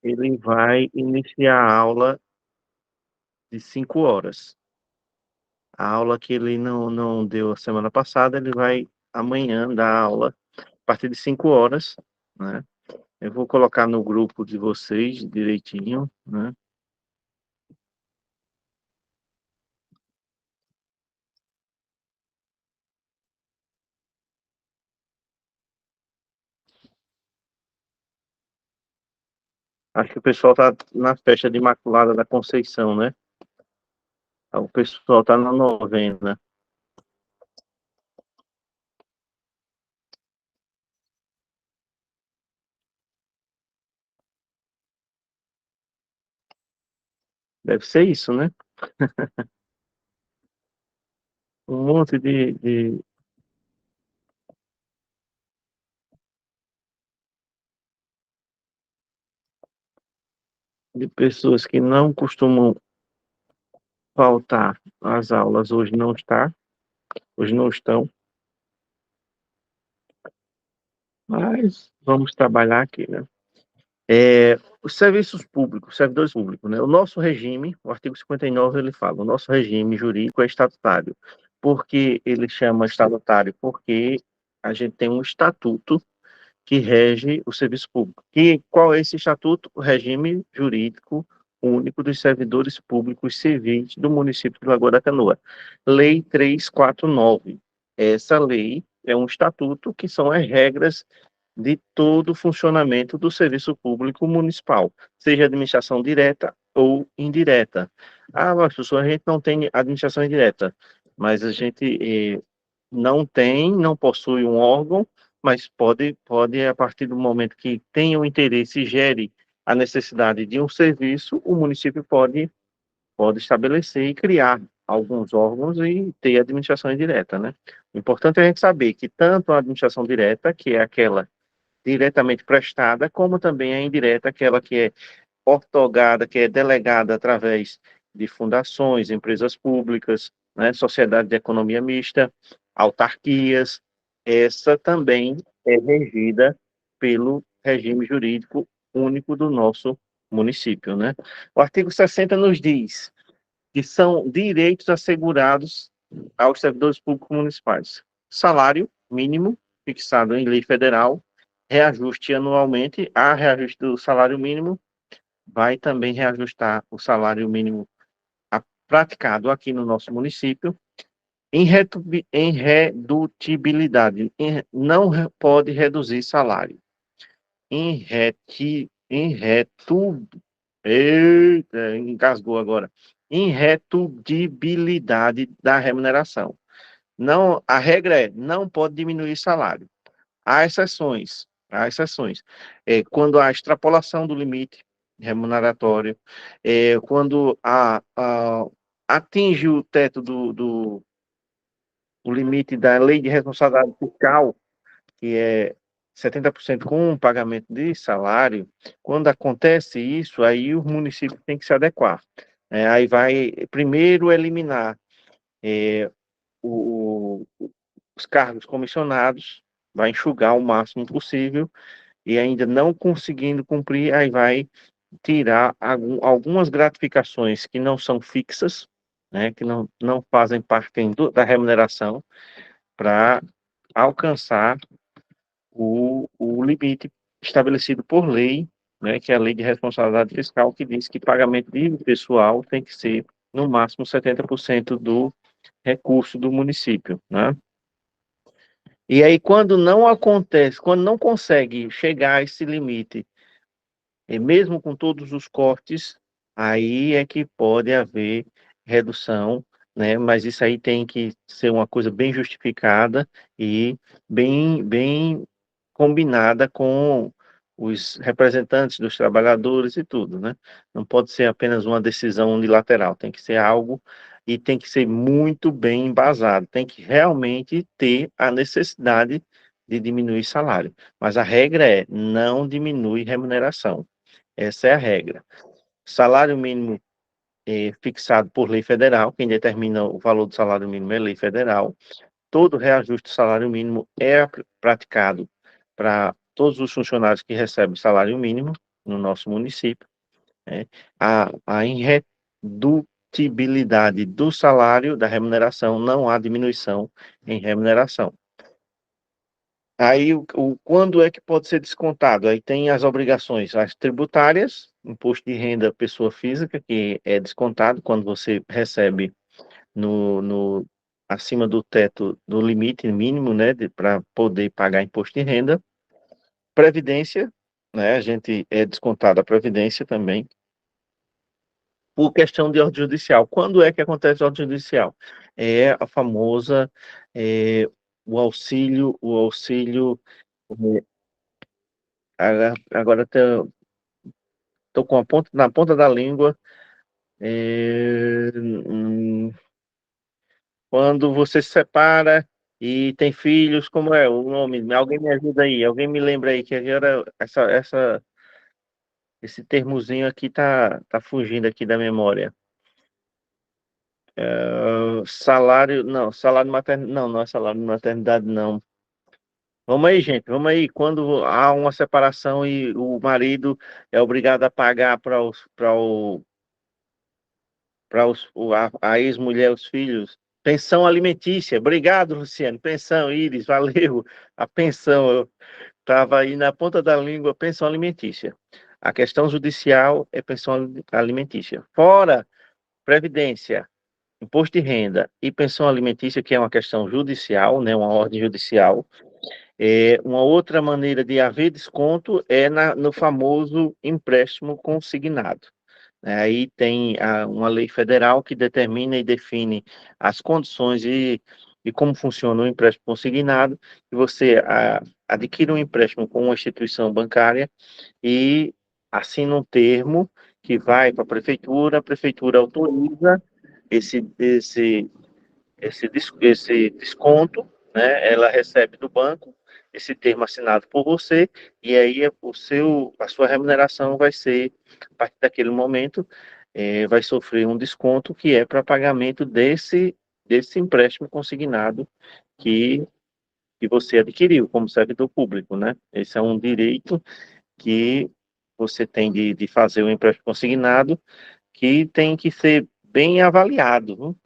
ele vai iniciar a aula de 5 horas. A aula que ele não deu a semana passada, ele vai amanhã dar aula a partir de 5 horas, né? Eu vou colocar no grupo de vocês direitinho, né? Acho que o pessoal tá na festa de Imaculada da Conceição, né? O pessoal tá na novena. Deve ser isso, né? Um monte de pessoas que não costumam faltar às aulas hoje não estão, mas vamos trabalhar aqui, né? Os serviços públicos, servidores públicos, né? O nosso regime, o artigo 59, ele fala, o nosso regime jurídico é estatutário. Por que ele chama estatutário? Porque a gente tem um estatuto que rege o serviço público. E qual é esse estatuto? O regime jurídico único dos servidores públicos civis do município de Lagoa da Canoa. Lei 349. Essa lei é um estatuto que são as regras de todo o funcionamento do serviço público municipal, seja administração direta ou indireta. Ah, mas professor, a gente não tem administração indireta, mas a gente não tem, não possui um órgão, mas pode, a partir do momento que tenha o interesse e gere a necessidade de um serviço, o município pode estabelecer e criar alguns órgãos e ter administração indireta, né? O importante é a gente saber que tanto a administração direta, que é aquela diretamente prestada, como também a indireta, aquela que é ortogada, que é delegada através de fundações, empresas públicas, né, sociedade de economia mista, autarquias, essa também é regida pelo regime jurídico único do nosso município, né? O artigo 60 nos diz que são direitos assegurados aos servidores públicos municipais. Salário mínimo, fixado em lei federal, reajuste anualmente, a reajuste do salário mínimo, vai também reajustar o salário mínimo praticado aqui no nosso município, em redutibilidade, não pode reduzir salário. Em retu, eita, engasgou agora. Irretutibilidade da remuneração. Não, a regra é, não pode diminuir salário. Há exceções. Quando há extrapolação do limite remuneratório, quando atinge o teto o limite da lei de responsabilidade fiscal, que é 70% com o pagamento de salário, quando acontece isso, aí o município tem que se adequar. Aí vai primeiro eliminar o, o, os cargos comissionados, vai enxugar o máximo possível, e ainda não conseguindo cumprir, aí vai tirar algumas gratificações que não são fixas, né, que não fazem parte da remuneração, para alcançar o limite estabelecido por lei, né, que é a Lei de Responsabilidade Fiscal, que diz que pagamento de pessoal tem que ser, no máximo, 70% do recurso do município, né? E aí, quando não acontece, quando não consegue chegar a esse limite, e mesmo com todos os cortes, aí é que pode haver redução, né? Mas isso aí tem que ser uma coisa bem justificada e bem combinada com os representantes dos trabalhadores e tudo, né? Não pode ser apenas uma decisão unilateral, tem que ser algo e tem que ser muito bem embasado, tem que realmente ter a necessidade de diminuir salário. Mas a regra é não diminui remuneração. Essa é a regra. Salário mínimo fixado por lei federal, quem determina o valor do salário mínimo é lei federal. Todo reajuste do salário mínimo é praticado para todos os funcionários que recebem salário mínimo, no nosso município, né, a irredutibilidade do salário, da remuneração, não há diminuição em remuneração. Aí, quando é que pode ser descontado? Aí tem as obrigações, as tributárias, imposto de renda pessoa física, que é descontado quando você recebe acima do teto, do limite mínimo, né, para poder pagar imposto de renda. Previdência, né, a gente é descontado a previdência também, por questão de ordem judicial. Quando é que acontece a ordem judicial? É a famosa, é, o auxílio, agora estou com na ponta da língua, quando você se separa e tem filhos, como é o nome? Alguém me ajuda aí, alguém me lembra aí, que agora esse termozinho aqui tá fugindo aqui da memória. Salário, não, salário maternidade, não, não é salário de maternidade, não. Vamos aí, gente, vamos aí. Quando há uma separação e o marido é obrigado a pagar para a ex-mulher, os filhos, pensão alimentícia. Obrigado, Luciano. Pensão, Iris, valeu. A pensão, eu estava aí na ponta da língua, pensão alimentícia. A questão judicial é pensão alimentícia. Fora previdência, imposto de renda e pensão alimentícia, que é uma questão judicial, né, uma ordem judicial. Uma outra maneira de haver desconto é no famoso empréstimo consignado. Aí tem uma lei federal que determina e define as condições e como funciona o empréstimo consignado, que você adquire um empréstimo com uma instituição bancária e assina um termo que vai para a prefeitura autoriza esse desconto, né? Ela recebe do banco esse termo assinado por você, e aí a sua remuneração vai ser, a partir daquele momento, vai sofrer um desconto que é para pagamento desse empréstimo consignado que, que você adquiriu como servidor público, né? Esse é um direito que você tem de fazer o empréstimo consignado, que tem que ser bem avaliado, viu?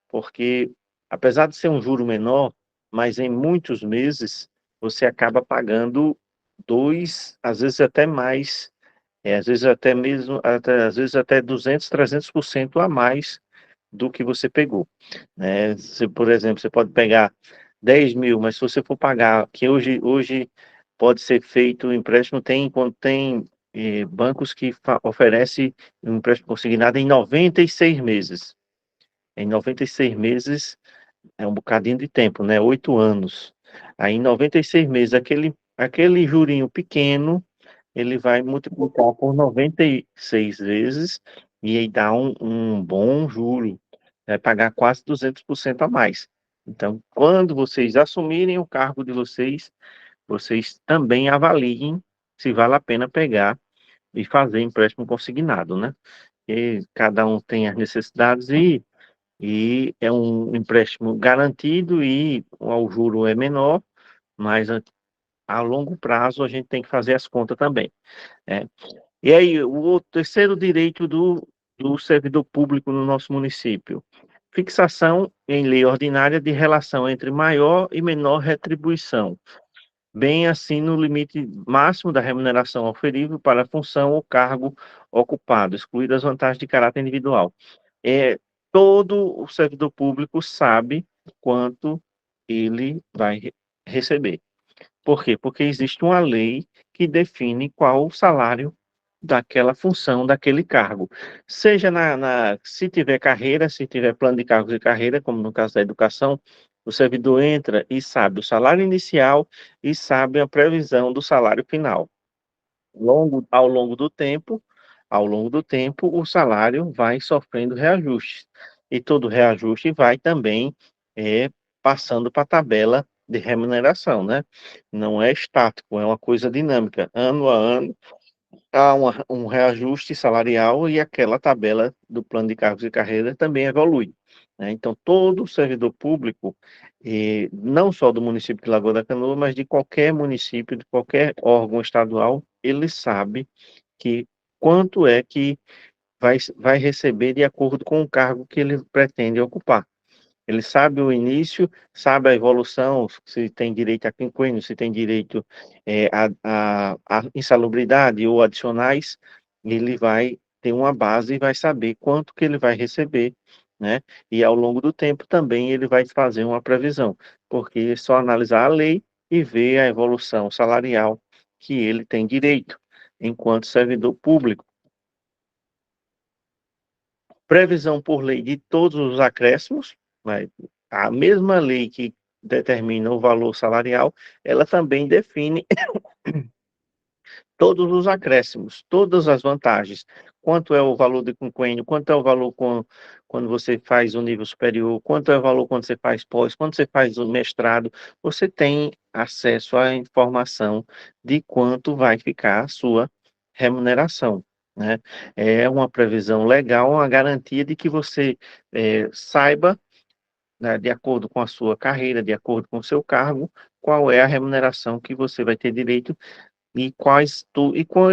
Porque apesar de ser um juro menor, mas em muitos meses você acaba pagando dois, às vezes até mais, às vezes até mesmo, às vezes até 200, 300% a mais do que você pegou, né? Se, por exemplo, você pode pegar 10 mil, mas se você for pagar, que hoje pode ser feito o empréstimo, quando tem bancos que oferecem um empréstimo consignado em 96 meses. Em 96 meses é um bocadinho de tempo, né? 8 anos. Aí em 96 meses, aquele jurinho pequeno, ele vai multiplicar por 96 vezes e aí dá um bom juro. Vai pagar quase 200% a mais. Então, quando vocês assumirem o cargo de vocês também avaliem se vale a pena pegar e fazer empréstimo consignado, né? E cada um tem as necessidades e é um empréstimo garantido e o juro é menor, mas a longo prazo a gente tem que fazer as contas também, né? E aí, o terceiro direito do servidor público no nosso município: fixação em lei ordinária de relação entre maior e menor retribuição, bem assim no limite máximo da remuneração oferível para a função ou cargo ocupado, excluídas as vantagens de caráter individual. Todo o servidor público sabe quanto ele vai receber. Por quê? Porque existe uma lei que define qual o salário daquela função, daquele cargo. Seja se tiver carreira, se tiver plano de cargos e carreira, como no caso da educação, o servidor entra e sabe o salário inicial e sabe a previsão do salário final. Ao longo do tempo, o salário vai sofrendo reajustes. E todo reajuste vai também passando para a tabela de remuneração, né? Não é estático, é uma coisa dinâmica. Ano a ano, há um reajuste salarial e aquela tabela do plano de cargos e carreira também evolui, né? Então, todo servidor público, não só do município de Lagoa da Canoa, mas de qualquer município, de qualquer órgão estadual, ele sabe que quanto é que vai receber de acordo com o cargo que ele pretende ocupar. Ele sabe o início, sabe a evolução, se tem direito a quinquênio, se tem direito a insalubridade ou adicionais, ele vai ter uma base e vai saber quanto que ele vai receber, né? E ao longo do tempo também ele vai fazer uma previsão, porque é só analisar a lei e ver a evolução salarial que ele tem direito enquanto servidor público. Previsão por lei de todos os acréscimos, né? A mesma lei que determina o valor salarial, ela também define todos os acréscimos, todas as vantagens. Quanto é o valor do quinquênio, quanto é o valor quando você faz o nível superior, quanto é o valor quando você faz pós, quando você faz o mestrado, você tem acesso à informação de quanto vai ficar a sua remuneração, né? É uma previsão legal, uma garantia de que você saiba, né, de acordo com a sua carreira, de acordo com o seu cargo, qual é a remuneração que você vai ter direito e quais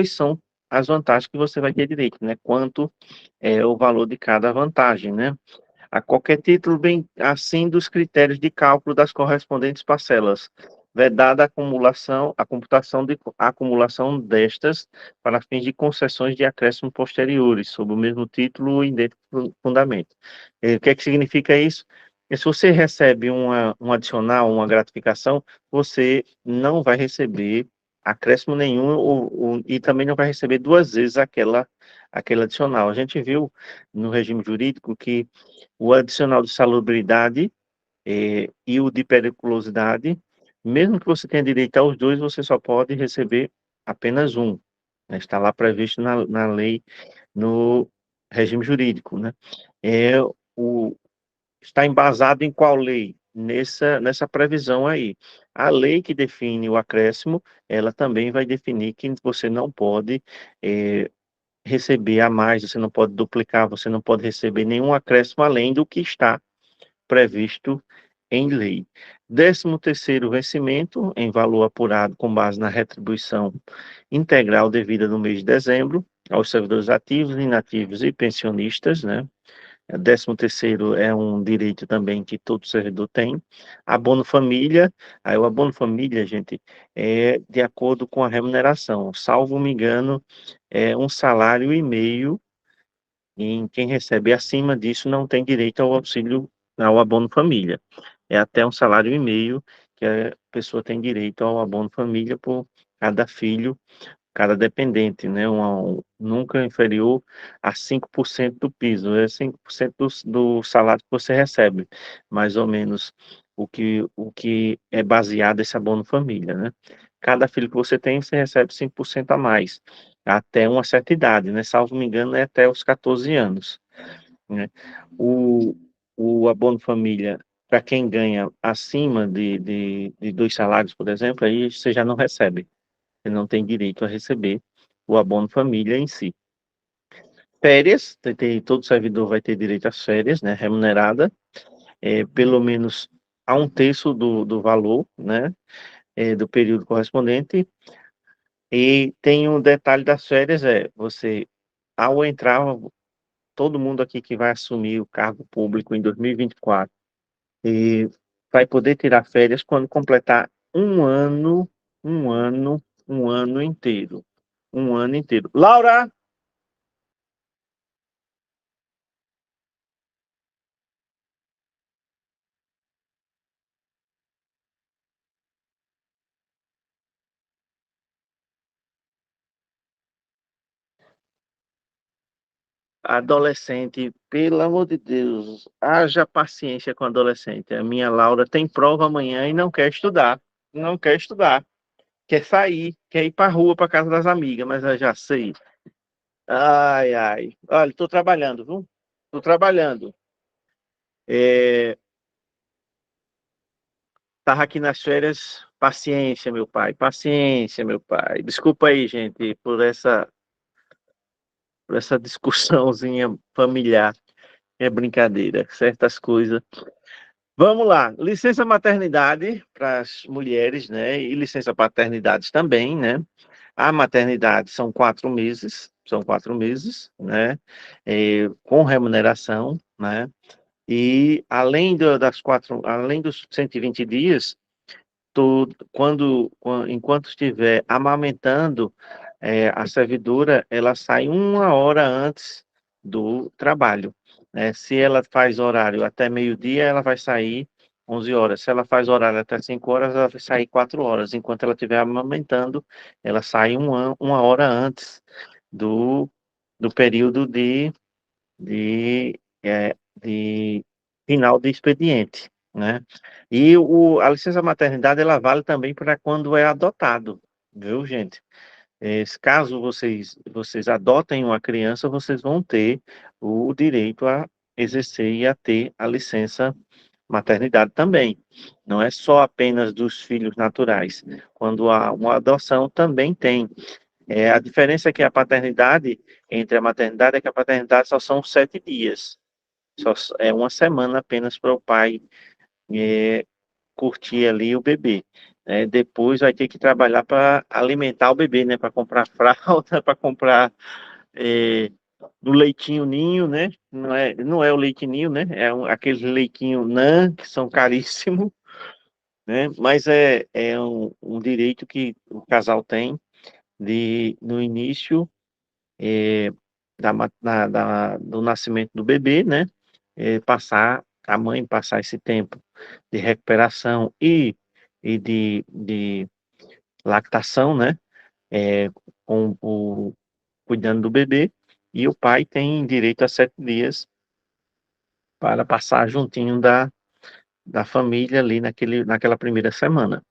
são as vantagens que você vai ter direito, né? Quanto é o valor de cada vantagem, né? A qualquer título, bem assim dos critérios de cálculo das correspondentes parcelas, vedada a computação de acumulação destas para fins de concessões de acréscimo posteriores, sob o mesmo título e idêntico fundamento. O que é que significa isso? E se você recebe um adicional, uma gratificação, você não vai receber acréscimo nenhum e também não vai receber duas vezes aquela adicional. A gente viu no regime jurídico que o adicional de salubridade e o de periculosidade, mesmo que você tenha direito aos dois, você só pode receber apenas um, né? Está lá previsto na lei, no regime jurídico, né? É, o, está embasado em qual lei? Nessa previsão aí. A lei que define o acréscimo, ela também vai definir que você não pode receber a mais, você não pode duplicar, você não pode receber nenhum acréscimo além do que está previsto em lei. 13º vencimento, em valor apurado com base na retribuição integral devida no mês de dezembro, aos servidores ativos, inativos e pensionistas, né? 13º é um direito também que todo servidor tem. Abono família, aí o abono família, gente, é de acordo com a remuneração. Salvo me engano, é 1,5 salário, e quem recebe acima disso não tem direito ao auxílio, ao abono família. É até 1,5 salário que a pessoa tem direito ao abono família por cada filho, cada dependente, né? Nunca inferior a 5% do piso, é 5% do salário que você recebe, mais ou menos o que é baseado esse abono família, né? Cada filho que você tem, você recebe 5% a mais, até uma certa idade, né? Salvo me engano, é até os 14 anos, né? O, o abono família, para quem ganha acima de 2 salários, por exemplo, aí você já não recebe, você não tem direito a receber o abono família em si. Férias, todo servidor vai ter direito às férias, né, remunerada, pelo menos a um terço do valor, né, do período correspondente. E tem um detalhe das férias, você, ao entrar, todo mundo aqui que vai assumir o cargo público em 2024, e vai poder tirar férias quando completar um ano, um ano inteiro. Um ano inteiro. Laura! Adolescente, pelo amor de Deus, haja paciência com adolescente. A minha Laura tem prova amanhã e não quer estudar. Não quer estudar. Quer sair, quer ir para rua, para casa das amigas, mas eu já sei. Ai, ai. Olha, estou trabalhando, viu? Estou trabalhando. É, tava aqui nas férias. Paciência, meu pai. Paciência, meu pai. Desculpa aí, gente, por essa discussãozinha familiar. É brincadeira. Certas coisas. Vamos lá, licença maternidade para as mulheres, né? E licença paternidade também, né? A maternidade são 4 meses, né? Com remuneração, né? E além dos 120 dias, enquanto estiver amamentando, a servidora, ela sai 1 hora antes do trabalho, né? Se ela faz horário até meio-dia, ela vai sair 11 horas. Se ela faz horário até 5 horas, ela vai sair 4 horas. Enquanto ela estiver amamentando, ela sai 1 hora antes do, do período de final de expediente, né? E a licença maternidade, ela vale também para quando é adotado, viu, gente? Caso vocês adotem uma criança, vocês vão ter o direito a exercer e a ter a licença maternidade também. Não é só apenas dos filhos naturais. Quando há uma adoção, também tem. A diferença é que a paternidade, entre a maternidade, é que a paternidade só são 7 dias. Só é uma semana apenas para o pai é, curtir ali o bebê. Depois vai ter que trabalhar para alimentar o bebê, né? Para comprar fralda, para comprar é, do leitinho ninho, né? Não é o leite ninho, né? Aqueles leitinho NAN, que são caríssimos, né? Mas é um direito que o casal tem de, no início do nascimento do bebê, né? A mãe passar esse tempo de recuperação e de lactação, né? É, cuidando do bebê, e o pai tem direito a 7 dias para passar juntinho da família ali naquela primeira semana.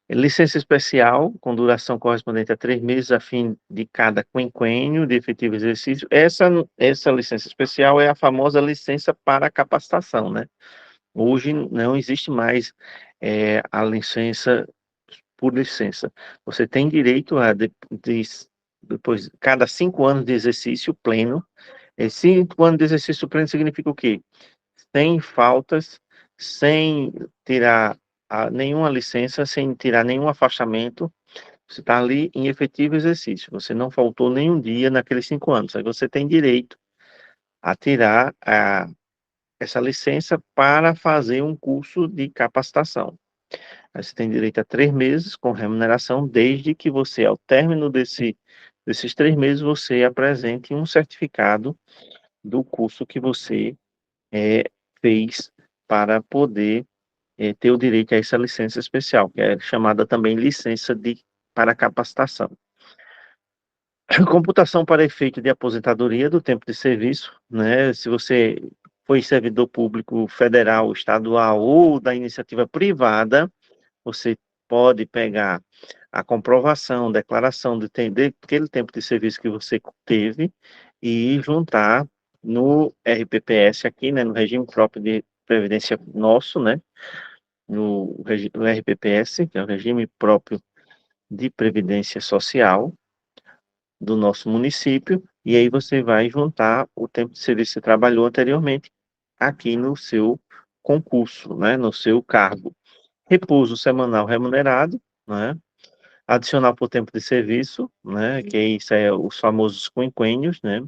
Licença especial, com duração correspondente a 3 meses, a fim de cada quinquênio de efetivo exercício. Essa licença especial é a famosa licença para capacitação, né? Hoje não existe mais a licença por licença. Você tem direito depois, cada 5 anos de exercício pleno. 5 anos de exercício pleno significa o quê? Sem faltas, sem tirar nenhuma licença, sem tirar nenhum afastamento. Você está ali em efetivo exercício. Você não faltou nenhum dia naqueles 5 anos. Aí você tem direito a tirar essa licença para fazer um curso de capacitação. Aí você tem direito a 3 meses com remuneração, desde que você, ao término desses 3 meses, você apresente um certificado do curso que você é, fez para poder ter o direito a essa licença especial, que é chamada também para capacitação. Computação para efeito de aposentadoria do tempo de serviço, né? Se você foi servidor público federal, estadual ou da iniciativa privada, você pode pegar a comprovação, declaração de aquele tempo de serviço que você teve e juntar no RPPS aqui, né, no regime próprio de previdência nosso, né, no RPPS, que é o regime próprio de previdência social do nosso município, e aí você vai juntar o tempo de serviço que você trabalhou anteriormente aqui no seu concurso, né, no seu cargo. Repouso semanal remunerado, né? Adicional por tempo de serviço, né? Que isso é os famosos quinquênios, né?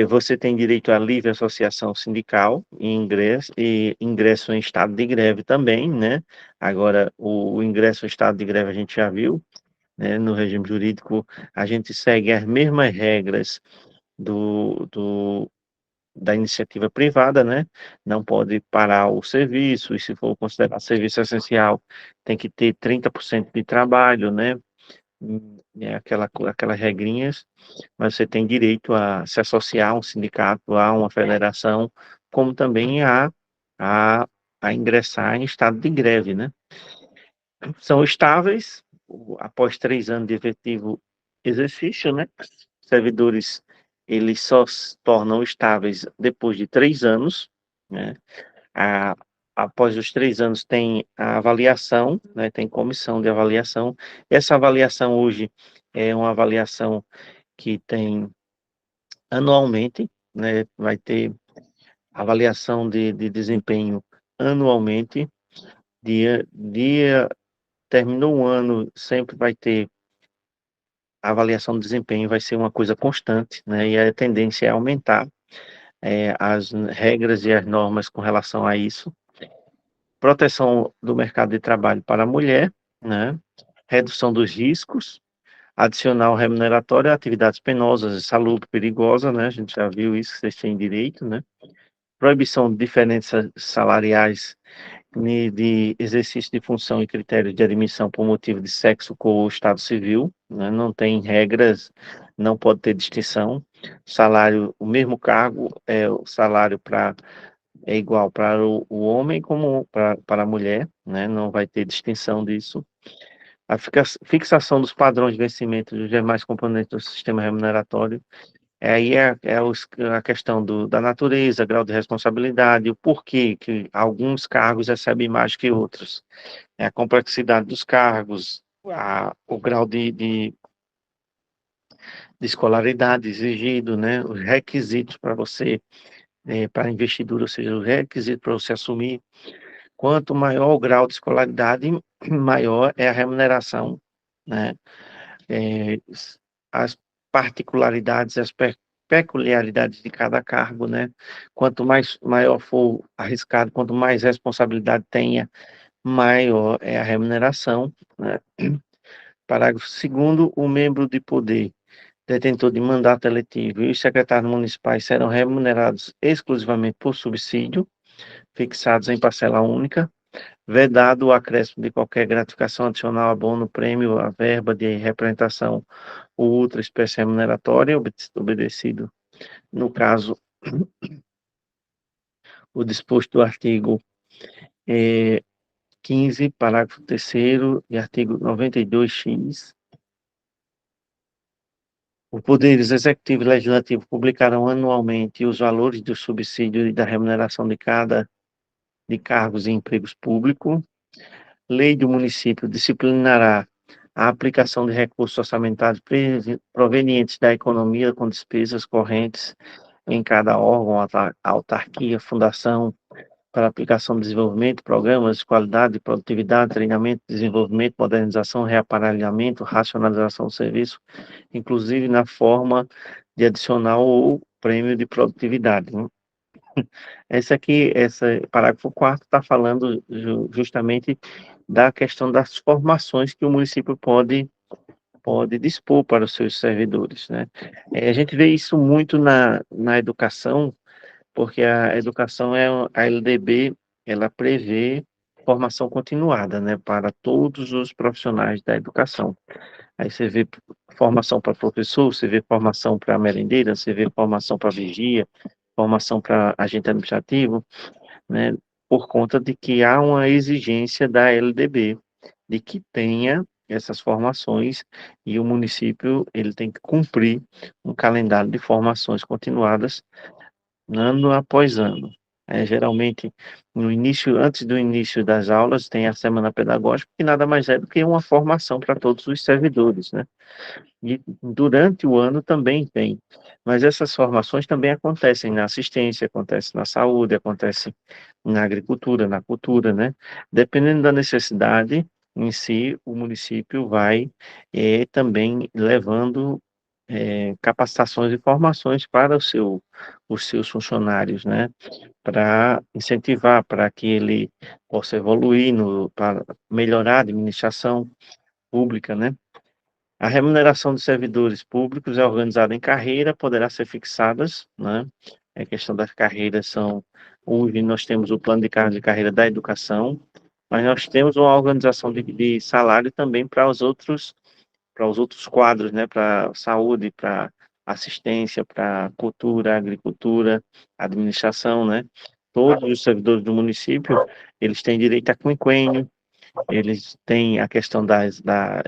Você tem direito à livre associação sindical e ingresso em estado de greve também, né? Agora, o ingresso em estado de greve a gente já viu, né? No regime jurídico, a gente segue as mesmas regras da iniciativa privada, né? Não pode parar o serviço, e se for considerado serviço essencial, tem que ter 30% de trabalho, né? Aquelas regrinhas, mas você tem direito a se associar a um sindicato, a uma federação, como também a, a ingressar em estado de greve, né? São estáveis após 3 anos de efetivo exercício, né? Servidores, eles só se tornam estáveis depois de 3 anos, né? A, Após os 3 anos tem a avaliação, né? Tem comissão de avaliação. Essa avaliação hoje é uma avaliação que tem anualmente, né? Vai ter avaliação de desempenho anualmente. Dia, terminou o ano, sempre vai ter a avaliação do desempenho vai ser uma coisa constante, né? E a tendência é aumentar as regras e as normas com relação a isso. Proteção do mercado de trabalho para a mulher, né? Redução dos riscos, adicional remuneratório a atividades penosas, insalubres, perigosas, né? A gente já viu isso, vocês têm direito, né? Proibição de diferenças salariais de exercício de função e critérios de admissão por motivo de sexo ou estado civil, né? Não tem regras, não pode ter distinção. Salário, o mesmo cargo, o salário é igual para o homem como para a mulher, né? Não vai ter distinção disso. A fixação dos padrões de vencimento dos demais componentes do sistema remuneratório. Aí a questão da natureza, grau de responsabilidade, o porquê que alguns cargos recebem mais que outros. É a complexidade dos cargos, o grau de escolaridade exigido, né? Os requisitos para você, para investidura, ou seja, os requisitos para você assumir. Quanto maior o grau de escolaridade, maior é a remuneração, né? É, as particularidades, peculiaridades de cada cargo, né? Quanto mais maior for arriscado, quanto mais responsabilidade tenha, maior é a remuneração, né? Parágrafo 2º, o membro de poder, detentor de mandato eletivo e os secretários municipais serão remunerados exclusivamente por subsídio, fixados em parcela única, vedado o acréscimo de qualquer gratificação adicional, abono, prêmio, a verba de representação ou outra espécie remuneratória, obedecido, no caso, o disposto do artigo 15, parágrafo 3º e artigo 92x. Os poderes executivo e legislativo publicarão anualmente os valores do subsídio e da remuneração de cargos e empregos públicos. Lei do município disciplinará a aplicação de recursos orçamentários provenientes da economia com despesas correntes em cada órgão, autarquia, fundação, para aplicação de desenvolvimento, programas de qualidade, produtividade, treinamento, desenvolvimento, modernização, reaparelhamento, racionalização do serviço, inclusive na forma de adicional ou prêmio de produtividade, né? Esse parágrafo 4º está falando justamente da questão das formações que o município pode dispor para os seus servidores, né? A gente vê isso muito na educação, porque a educação a LDB, ela prevê formação continuada, né, para todos os profissionais da educação. Aí você vê formação para professor, você vê formação para merendeira, você vê formação para vigia, formação para agente administrativo, né, por conta de que há uma exigência da LDB de que tenha essas formações e o município ele tem que cumprir um calendário de formações continuadas ano após ano. Geralmente, no início, antes do início das aulas, tem a semana pedagógica, que nada mais é do que uma formação para todos os servidores, né? E durante o ano também tem. Mas essas formações também acontecem na assistência, acontecem na saúde, acontecem na agricultura, na cultura, né? Dependendo da necessidade em si, o município vai também levando capacitações e formações para os seus funcionários, né? Para incentivar, para que ele possa evoluir, para melhorar a administração pública, né? A remuneração dos servidores públicos é organizada em carreira, poderá ser fixadas, né? A questão das carreiras hoje nós temos o plano de carreira da educação, mas nós temos uma organização de salário também para os outros quadros, né? Para saúde, para assistência, para cultura, agricultura, administração, né? Todos os servidores do município, eles têm direito a quinquênio, eles têm a questão da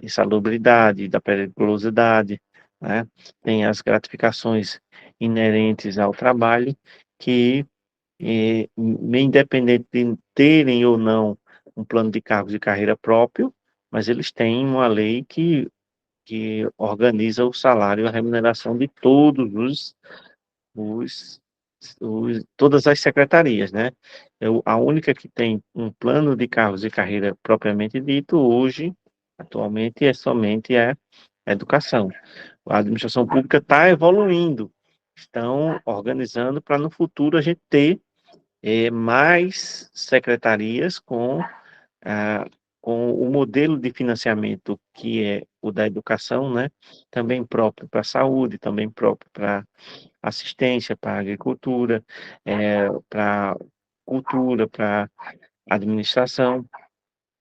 insalubridade, da periculosidade, né? Tem as gratificações inerentes ao trabalho, que, independente de terem ou não um plano de cargos de carreira próprio, mas eles têm uma lei que organiza o salário e a remuneração de todos os, todas as secretarias, né? A única que tem um plano de cargos e carreira propriamente dito hoje, atualmente, é somente educação. A administração pública está evoluindo, estão organizando para no futuro a gente ter mais secretarias ah, com o modelo de financiamento que é o da educação, né? Também próprio para a saúde, também próprio para assistência, para agricultura, para cultura, para administração.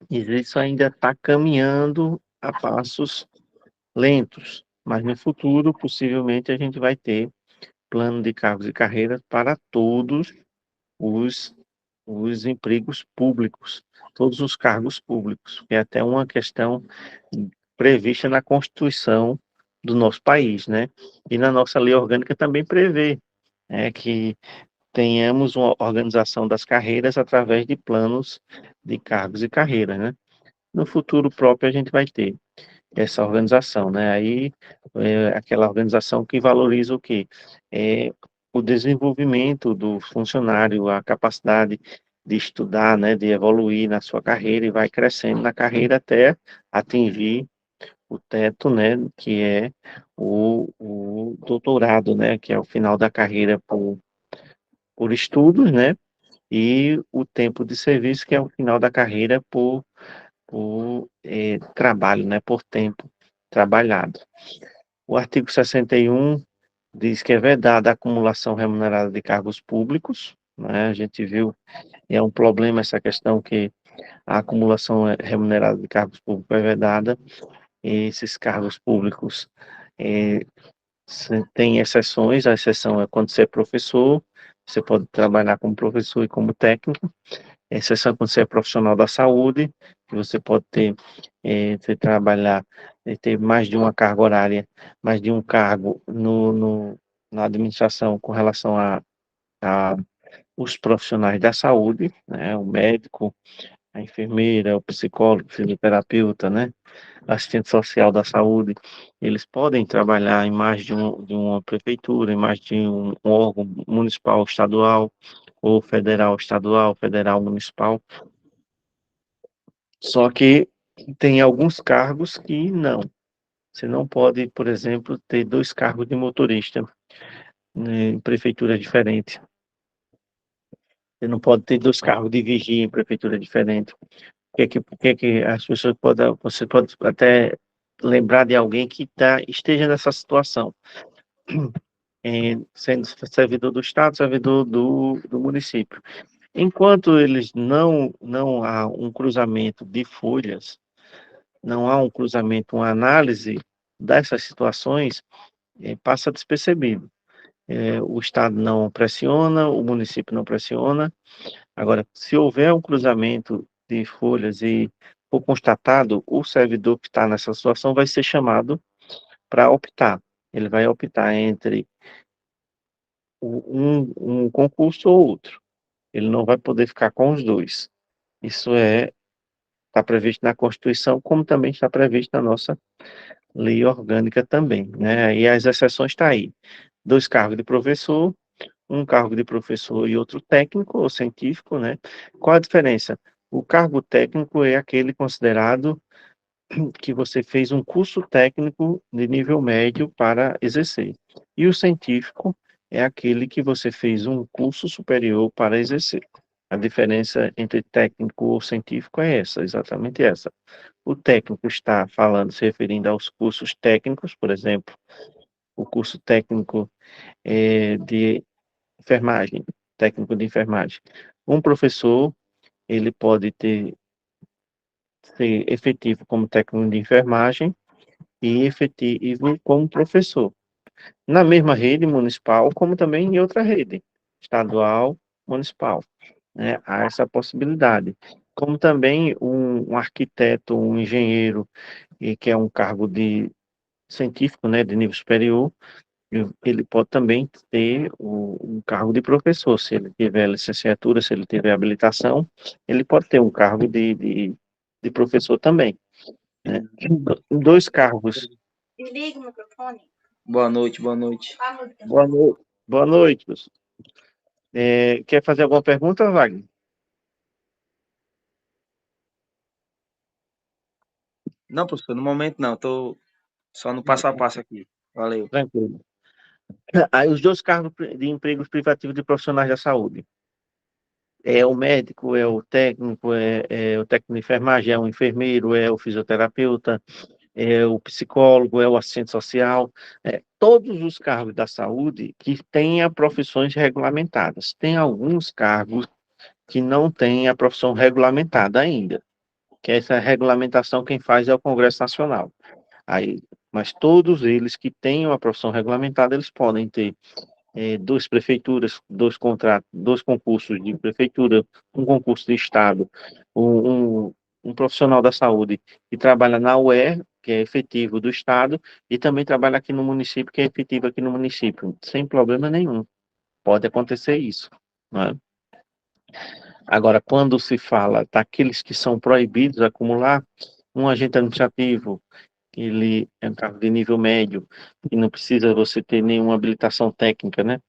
E isso ainda está caminhando a passos lentos, mas no futuro, possivelmente, a gente vai ter plano de cargos e carreiras para todos os, os empregos públicos, todos os cargos públicos, que é até uma questão prevista na Constituição do nosso país, né? E na nossa lei orgânica também prevê, que tenhamos uma organização das carreiras através de planos de cargos e carreiras, né? No futuro próprio a gente vai ter essa organização, né? Aí aquela organização que valoriza o quê? O desenvolvimento do funcionário, a capacidade de estudar, né? De evoluir na sua carreira e vai crescendo na carreira até atingir o teto, né? Que é o doutorado, né? Que é o final da carreira por estudos, né? E o tempo de serviço, que é o final da carreira por trabalho, né, por tempo trabalhado. O artigo 61 diz que é vedada a acumulação remunerada de cargos públicos, né, a gente viu, é um problema essa questão que a acumulação remunerada de cargos públicos é vedada, e esses cargos públicos é, têm exceções, a exceção é quando você é professor, você pode trabalhar como professor e como técnico, exceção quando você é profissional da saúde, que você pode ter, você trabalhar, ter mais de uma carga horária, mais de um cargo na administração com relação a os profissionais da saúde, né, o médico, a enfermeira, o psicólogo, o fisioterapeuta, né, assistente social da saúde, eles podem trabalhar em mais de uma prefeitura, em mais de um órgão municipal, estadual, ou federal, estadual, federal, municipal. Só que tem alguns cargos que não. Você não pode, por exemplo, ter dois cargos de motorista, né, em prefeitura diferente. Você não pode ter dois cargos de vigia em prefeitura diferente. Por que que as pessoas podem, você pode até lembrar de alguém que esteja nessa situação, sendo servidor do Estado, servidor do município. Enquanto eles não há um cruzamento de folhas, não há um cruzamento, uma análise dessas situações, passa despercebido. O Estado não pressiona, o município não pressiona. Agora, se houver um cruzamento de folhas e for constatado, o servidor que está nessa situação vai ser chamado para optar. Ele vai optar entre um concurso ou outro. Ele não vai poder ficar com os dois. Isso está previsto na Constituição, como também está previsto na nossa lei orgânica também, né? E as exceções estão aí. Dois cargos de professor, um cargo de professor e outro técnico ou científico, né? Qual a diferença? O cargo técnico é aquele considerado que você fez um curso técnico de nível médio para exercer. E o científico é aquele que você fez um curso superior para exercer. A diferença entre técnico ou científico é essa, exatamente essa. O técnico está falando, se referindo aos cursos técnicos, por exemplo, o curso técnico de enfermagem, técnico de enfermagem. Um professor, ele pode ser efetivo como técnico de enfermagem e efetivo como professor. Na mesma rede municipal, como também em outra rede, estadual, municipal, né? Há essa possibilidade. Como também um arquiteto, um engenheiro, e que é um cargo de científico, né, de nível superior, ele pode também ter um cargo de professor, se ele tiver licenciatura, se ele tiver habilitação, ele pode ter um cargo de professor também, né? Dois cargos. Desliga o microfone. Boa noite, boa noite. Boa noite. Boa noite, professor. Quer fazer alguma pergunta, Wagner? Não, professor, no momento não. Tô Só no passo a passo aqui. Valeu. Tranquilo. Aí os dois cargos de empregos privativos de profissionais da saúde. É o médico, é o técnico, é o técnico de enfermagem, é o enfermeiro, é o fisioterapeuta, é o psicólogo, é o assistente social, todos os cargos da saúde que tenham profissões regulamentadas. Tem alguns cargos que não têm a profissão regulamentada ainda, que essa regulamentação quem faz é o Congresso Nacional. Aí, mas todos eles que tenham a profissão regulamentada, eles podem ter duas prefeituras, dois contratos, dois concursos de prefeitura, um concurso de estado, um, um, um profissional da saúde que trabalha na UER, que é efetivo do estado, e também trabalha aqui no município, que é efetivo aqui no município, sem problema nenhum. Pode acontecer isso, não é? Agora, quando se fala daqueles que são proibidos de acumular, um agente administrativo, ele é um cargo de nível médio, e não precisa você ter nenhuma habilitação técnica, né?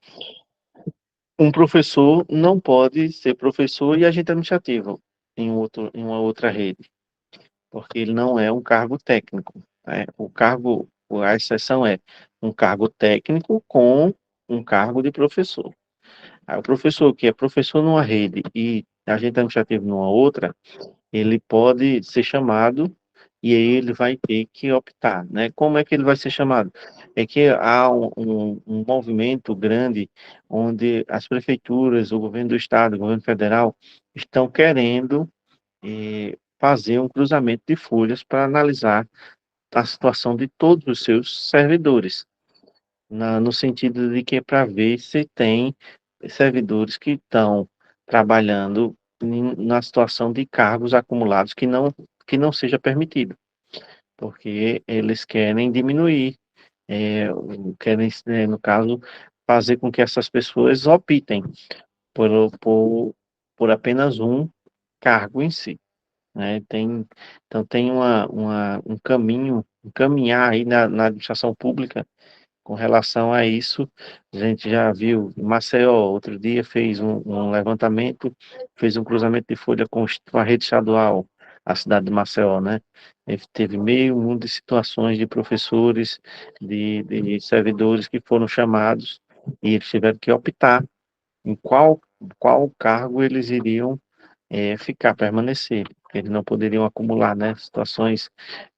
Um professor não pode ser professor e agente administrativo em uma outra rede, porque ele não é um cargo técnico, né? A exceção é um cargo técnico com um cargo de professor. Aí, o professor que é professor numa rede e agente administrativo numa outra, ele pode ser chamado e aí ele vai ter que optar, né? Como é que ele vai ser chamado? É que há um movimento grande onde as prefeituras, o governo do estado, o governo federal estão querendo fazer um cruzamento de folhas para analisar a situação de todos os seus servidores, no sentido de que é para ver se tem servidores que estão trabalhando na situação de cargos acumulados que não seja permitido, porque eles querem diminuir, querem, no caso, fazer com que essas pessoas optem por, por, por apenas um cargo em si, né? Então tem um caminho, um caminhar aí na administração pública com relação a isso. A gente já viu, Maceió, outro dia fez um levantamento, fez um cruzamento de folha com a rede estadual, a cidade de Maceió, né? Teve meio mundo de situações de professores, de servidores que foram chamados e eles tiveram que optar em qual cargo eles iriam ficar, permanecer, porque eles não poderiam acumular, né, situações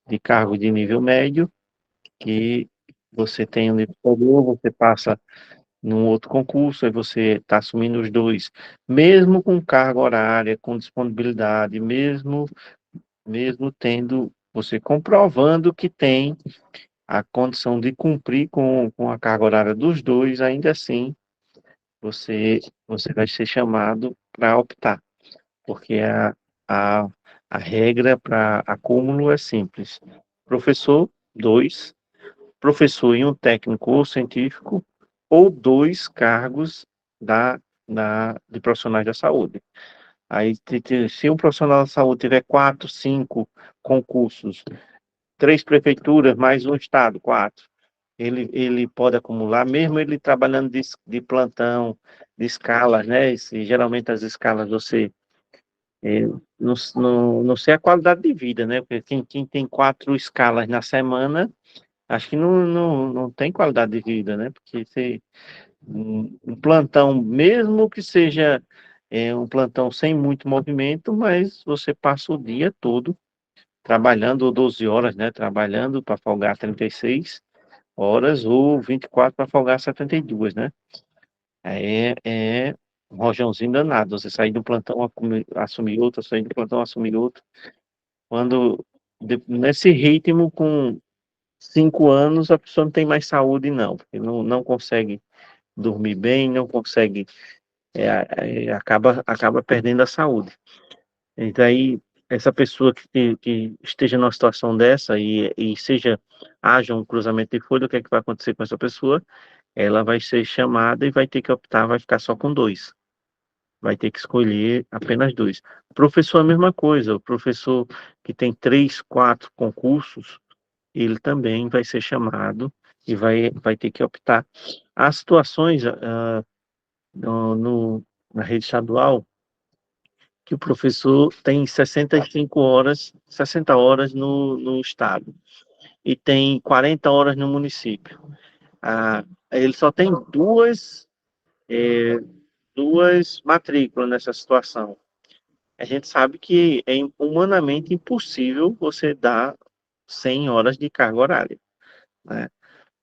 de cargo de nível médio que você tem um nível superior, você passa num outro concurso, aí você está assumindo os dois, mesmo com carga horária, com disponibilidade, mesmo tendo, você comprovando que tem a condição de cumprir com a carga horária dos dois, ainda assim, você vai ser chamado para optar, porque a, a regra para acúmulo é simples. Professor, dois, professor em um técnico ou científico, ou dois cargos de profissionais da saúde. Aí, se um profissional da saúde tiver quatro, cinco concursos, três prefeituras, mais um estado, quatro, ele pode acumular, mesmo ele trabalhando de plantão, de escalas, né? Geralmente as escalas você não sei a qualidade de vida, né? Porque quem tem quatro escalas na semana, acho que não tem qualidade de vida, né? Porque um plantão, mesmo que seja um plantão sem muito movimento, mas você passa o dia todo trabalhando, ou 12 horas, né? Trabalhando para folgar 36 horas, ou 24 para folgar 72, né? É um rojãozinho danado. Você sair do plantão, assumir outro, sair do plantão, assumir outro. Quando, nesse ritmo, com 5 anos, a pessoa não tem mais saúde, não. Porque não consegue dormir bem, não consegue, acaba perdendo a saúde. E daí, essa pessoa que esteja numa situação dessa e haja um cruzamento de folha, o que é que vai acontecer com essa pessoa? Ela vai ser chamada e vai ter que optar, vai ficar só com dois. Vai ter que escolher apenas dois. O professor é a mesma coisa. O professor que tem três, quatro concursos, ele também vai ser chamado e vai ter que optar. Há situações na rede estadual que o professor tem 65 horas, 60 horas no estado. e tem 40 horas no município. Ele só tem duas matrículas nessa situação. A gente sabe que é humanamente impossível você dar 100 horas de carga horária, né?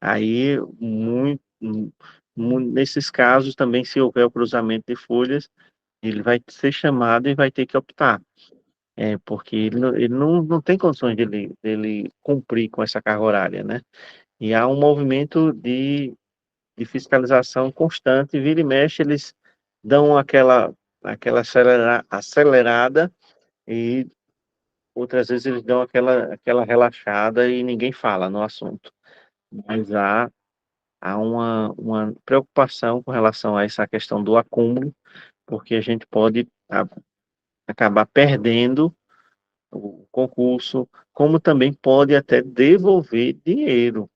Aí, nesses casos também, se houver o cruzamento de folhas, ele vai ser chamado e vai ter que optar, porque ele não tem condições dele cumprir com essa carga horária, né? E há um movimento de fiscalização constante, vira e mexe, eles dão aquela acelerada e outras vezes eles dão aquela relaxada e ninguém fala no assunto. Mas há uma preocupação com relação a essa questão do acúmulo, porque a gente pode acabar perdendo o concurso, como também pode até devolver dinheiro.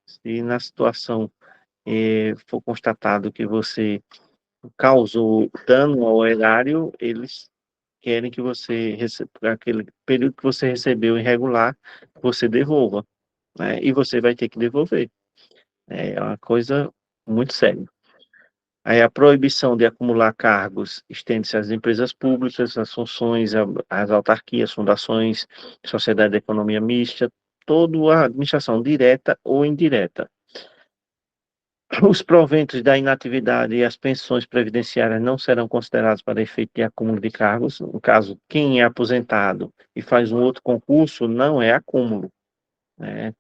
Se na situação for constatado que você causou dano ao erário, eles querem que você receba aquele período que você recebeu irregular, você devolva, né? E você vai ter que devolver. É uma coisa muito séria. Aí a proibição de acumular cargos estende-se às empresas públicas, às funções, às autarquias, fundações, sociedade de economia mista, toda a administração direta ou indireta. Os proventos da inatividade e as pensões previdenciárias não serão considerados para efeito de acúmulo de cargos. No caso, quem é aposentado e faz um outro concurso, não é acúmulo, né?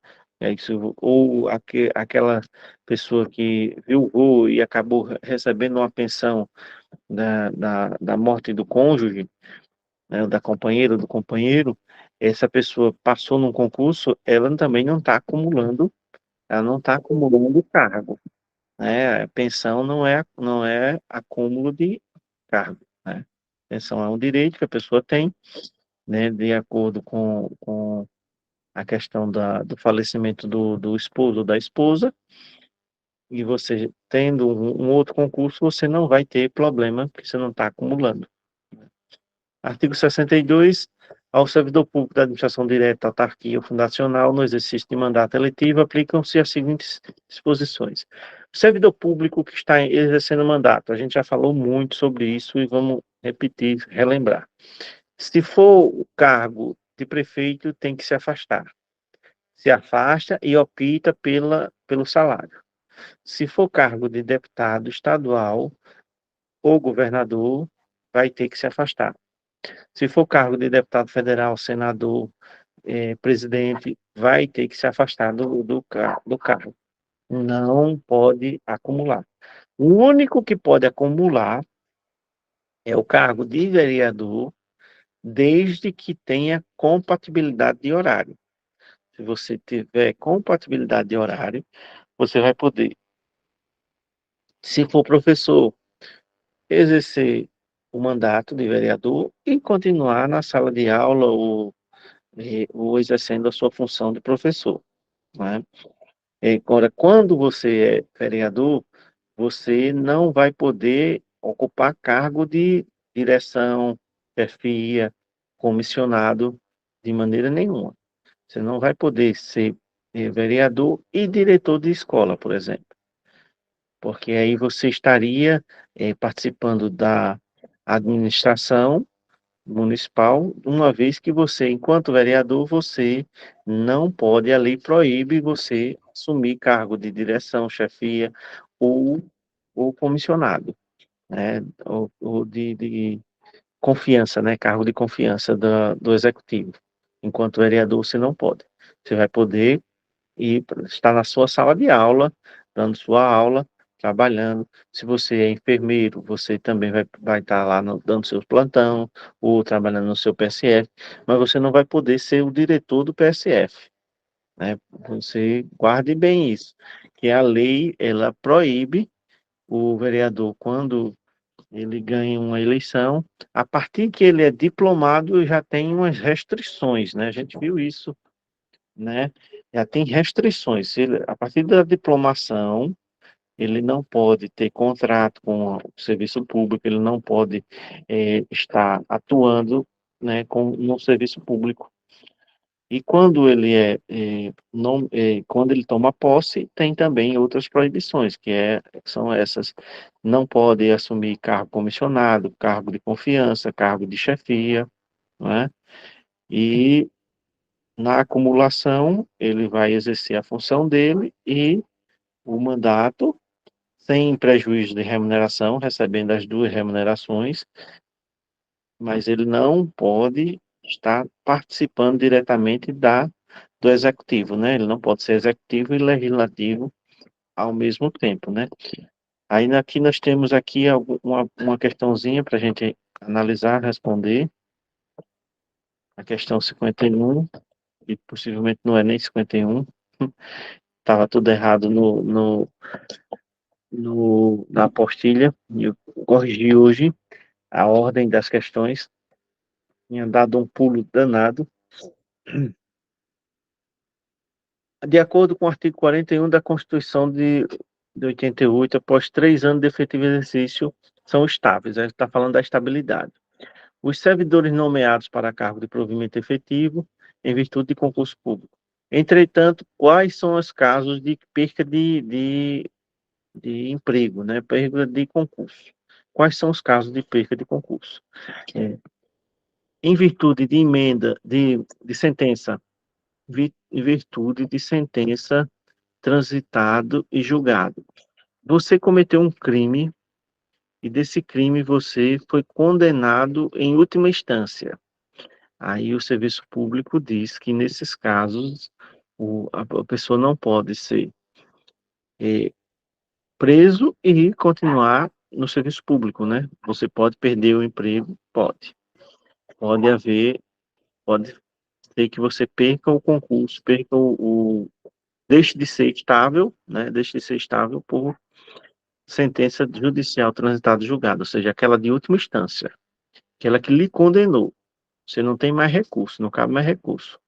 É isso, ou aquela pessoa que viu e acabou recebendo uma pensão da morte do cônjuge, né, da companheira ou do companheiro, essa pessoa passou num concurso, ela também não está acumulando, ela não está acumulando cargo, né? A pensão não é acúmulo de cargo, né? Pensão é um direito que a pessoa tem, né, de acordo com a questão do falecimento do esposo ou da esposa, e você tendo um outro concurso, você não vai ter problema, porque você não está acumulando. Artigo 62. Ao servidor público da administração direta, autarquia ou fundacional, no exercício de mandato eletivo, aplicam-se as seguintes disposições. O servidor público que está exercendo mandato, a gente já falou muito sobre isso e vamos repetir, relembrar. Se for o cargo de prefeito, tem que se afastar. Se afasta e opta pelo salário. Se for cargo de deputado estadual ou governador, vai ter que se afastar. Se for cargo de deputado federal, senador, presidente, vai ter que se afastar do cargo. Não pode acumular. O único que pode acumular é o cargo de vereador, desde que tenha compatibilidade de horário. Se você tiver compatibilidade de horário, você vai poder, se for professor, exercer o mandato de vereador e continuar na sala de aula ou exercendo a sua função de professor, né? Agora, quando você é vereador, você não vai poder ocupar cargo de direção, chefia, comissionado, de maneira nenhuma. Você não vai poder ser vereador e diretor de escola, por exemplo, porque aí você estaria participando da administração municipal, uma vez que você, enquanto vereador, você não pode, a lei proíbe você assumir cargo de direção, chefia ou, ou comissionado, né? Ou de confiança, né? Cargo de confiança do executivo. Enquanto vereador, você não pode. Você vai poder ir estar na sua sala de aula, dando sua aula, trabalhando. Se você é enfermeiro, você também vai estar lá dando seus plantão, ou trabalhando no seu PSF, mas você não vai poder ser o diretor do PSF, né? Você guarde bem isso, que a lei, ela proíbe o vereador, quando ele ganha uma eleição, a partir que ele é diplomado, já tem umas restrições, né? A gente viu isso, né? Já tem restrições. A partir da diplomação, ele não pode ter contrato com o serviço público, ele não pode estar atuando, né, no serviço público. E quando ele não, quando ele toma posse, tem também outras proibições, são essas: não pode assumir cargo comissionado, cargo de confiança, cargo de chefia, não é? E na acumulação, ele vai exercer a função dele e o mandato, sem prejuízo de remuneração, recebendo as duas remunerações, mas ele não pode estar participando diretamente do executivo, né? Ele não pode ser executivo e legislativo ao mesmo tempo, né? Aí aqui nós temos aqui uma questãozinha para a gente analisar, responder. A questão 51, e possivelmente não é nem 51, estava tudo errado na apostila, e eu corrigi hoje a ordem das questões, tinha dado um pulo danado. De acordo com o artigo 41 da Constituição de 88, após 3 anos de efetivo exercício, são estáveis. A gente está falando da estabilidade. Os servidores nomeados para cargo de provimento efetivo, em virtude de concurso público. Entretanto, quais são os casos de perca de emprego, né? Perda de concurso? Quais são os casos de perca de concurso? Em virtude de emenda, de sentença, em virtude de sentença transitado e julgado. Você cometeu um crime e desse crime você foi condenado em última instância. Aí o serviço público diz que nesses casos a pessoa não pode ser eh, preso e continuar no serviço público, né? Você pode perder o emprego, pode. Pode haver, pode ser que você perca o concurso, perca deixe de ser estável, né? Deixe de ser estável por sentença judicial transitada e julgada, ou seja, aquela de última instância, aquela que lhe condenou. Você não tem mais recurso, não cabe mais recurso.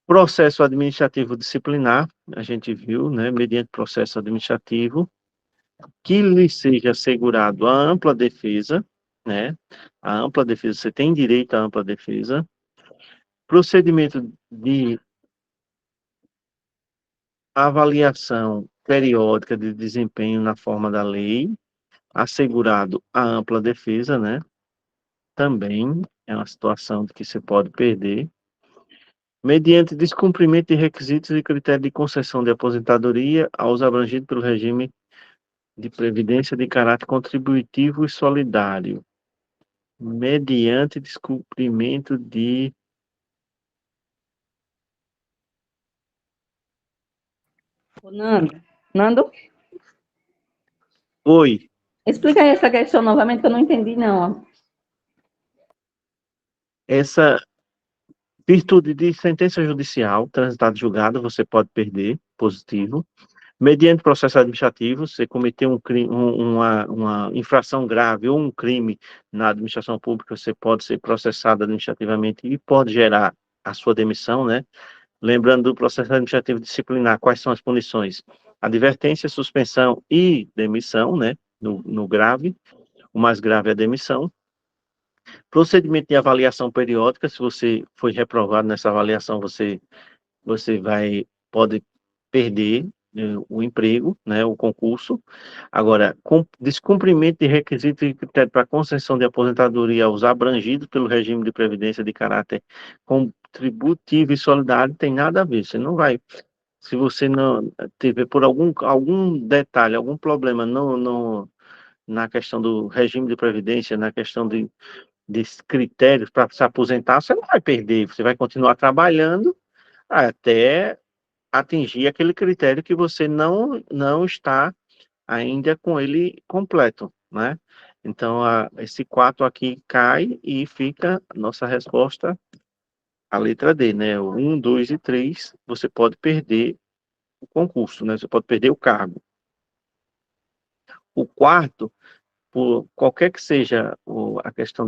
Processo administrativo disciplinar, a gente viu, né, mediante processo administrativo, que lhe seja assegurado a ampla defesa, né, a ampla defesa, você tem direito à ampla defesa, procedimento de avaliação periódica de desempenho na forma da lei, assegurado a ampla defesa, né, também é uma situação de que você pode perder, mediante descumprimento de requisitos e critérios de concessão de aposentadoria aos abrangidos pelo regime de previdência de caráter contributivo e solidário, mediante descumprimento de... Nando, Oi, explica aí essa questão novamente, que eu não entendi, não. essa virtude de sentença judicial transitada e julgada, você pode perder, positivo. Mediante processo administrativo, você cometeu um crime, uma infração grave ou um crime na administração pública, você pode ser processado administrativamente e pode gerar a sua demissão, né? Lembrando do processo administrativo disciplinar, quais são as punições? Advertência, suspensão e demissão, né? No grave, o mais grave é a demissão. Procedimento de avaliação periódica, se você foi reprovado nessa avaliação, você pode perder o emprego, né, o concurso. Agora, descumprimento de requisitos e critérios para concessão de aposentadoria aos abrangidos pelo regime de previdência de caráter contributivo e solidário, tem nada a ver. Você não vai, se você não tiver por algum detalhe, algum problema na questão do regime de previdência, na questão desses critérios para se aposentar, você não vai perder, você vai continuar trabalhando até atingir aquele critério que você não está ainda com ele completo, né? Então, esse 4 aqui cai e fica a nossa resposta, a letra D, né? O 1, 2 e 3, você pode perder o concurso, né? Você pode perder o cargo. O quarto, por qualquer que seja a questão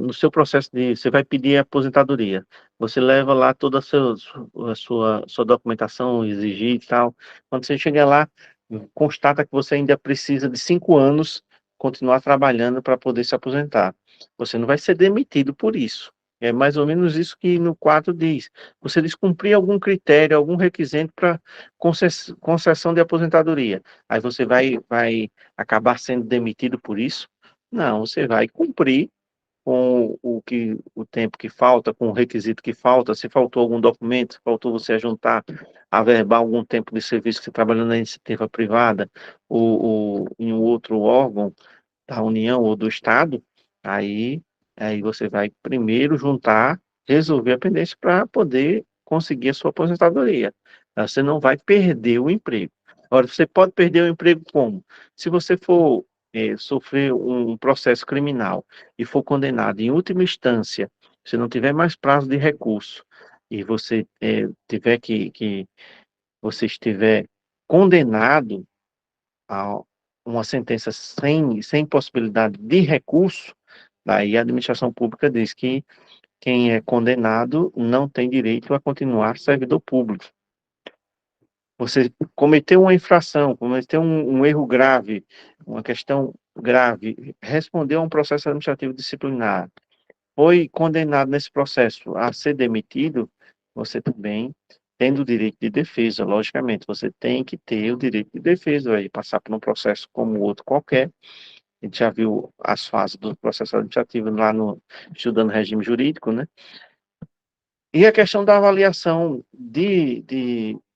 no seu processo você vai pedir aposentadoria. Você leva lá toda a sua documentação, exigir e tal. Quando você chegar lá, constata que você ainda precisa de 5 anos continuar trabalhando para poder se aposentar. Você não vai ser demitido por isso, É mais ou menos isso que no 4 diz. Você descumprir algum critério, algum requisito para concessão de aposentadoria. Aí você vai acabar sendo demitido por isso? Não, você vai cumprir com o tempo que falta, com o requisito que falta, se faltou algum documento, se faltou você juntar, averbar algum tempo de serviço que você trabalhou na iniciativa privada ou em um outro órgão da União ou do Estado, aí, aí você vai primeiro juntar, resolver a pendência para poder conseguir a sua aposentadoria. Você não vai perder o emprego. Agora, você pode perder o emprego como? Se você for sofrer um processo criminal e for condenado em última instância, se não tiver mais prazo de recurso e você tiver que você estiver condenado a uma sentença sem possibilidade de recurso, daí a administração pública diz que quem é condenado não tem direito a continuar servidor público. Você cometeu uma infração, cometeu um erro grave, uma questão grave, respondeu a um processo administrativo disciplinar, foi condenado nesse processo a ser demitido, você também tendo o direito de defesa, logicamente, você tem que ter o direito de defesa, vai passar por um processo como outro qualquer. A gente já viu as fases do processo administrativo lá no estudando regime jurídico, né? E a questão da avaliação de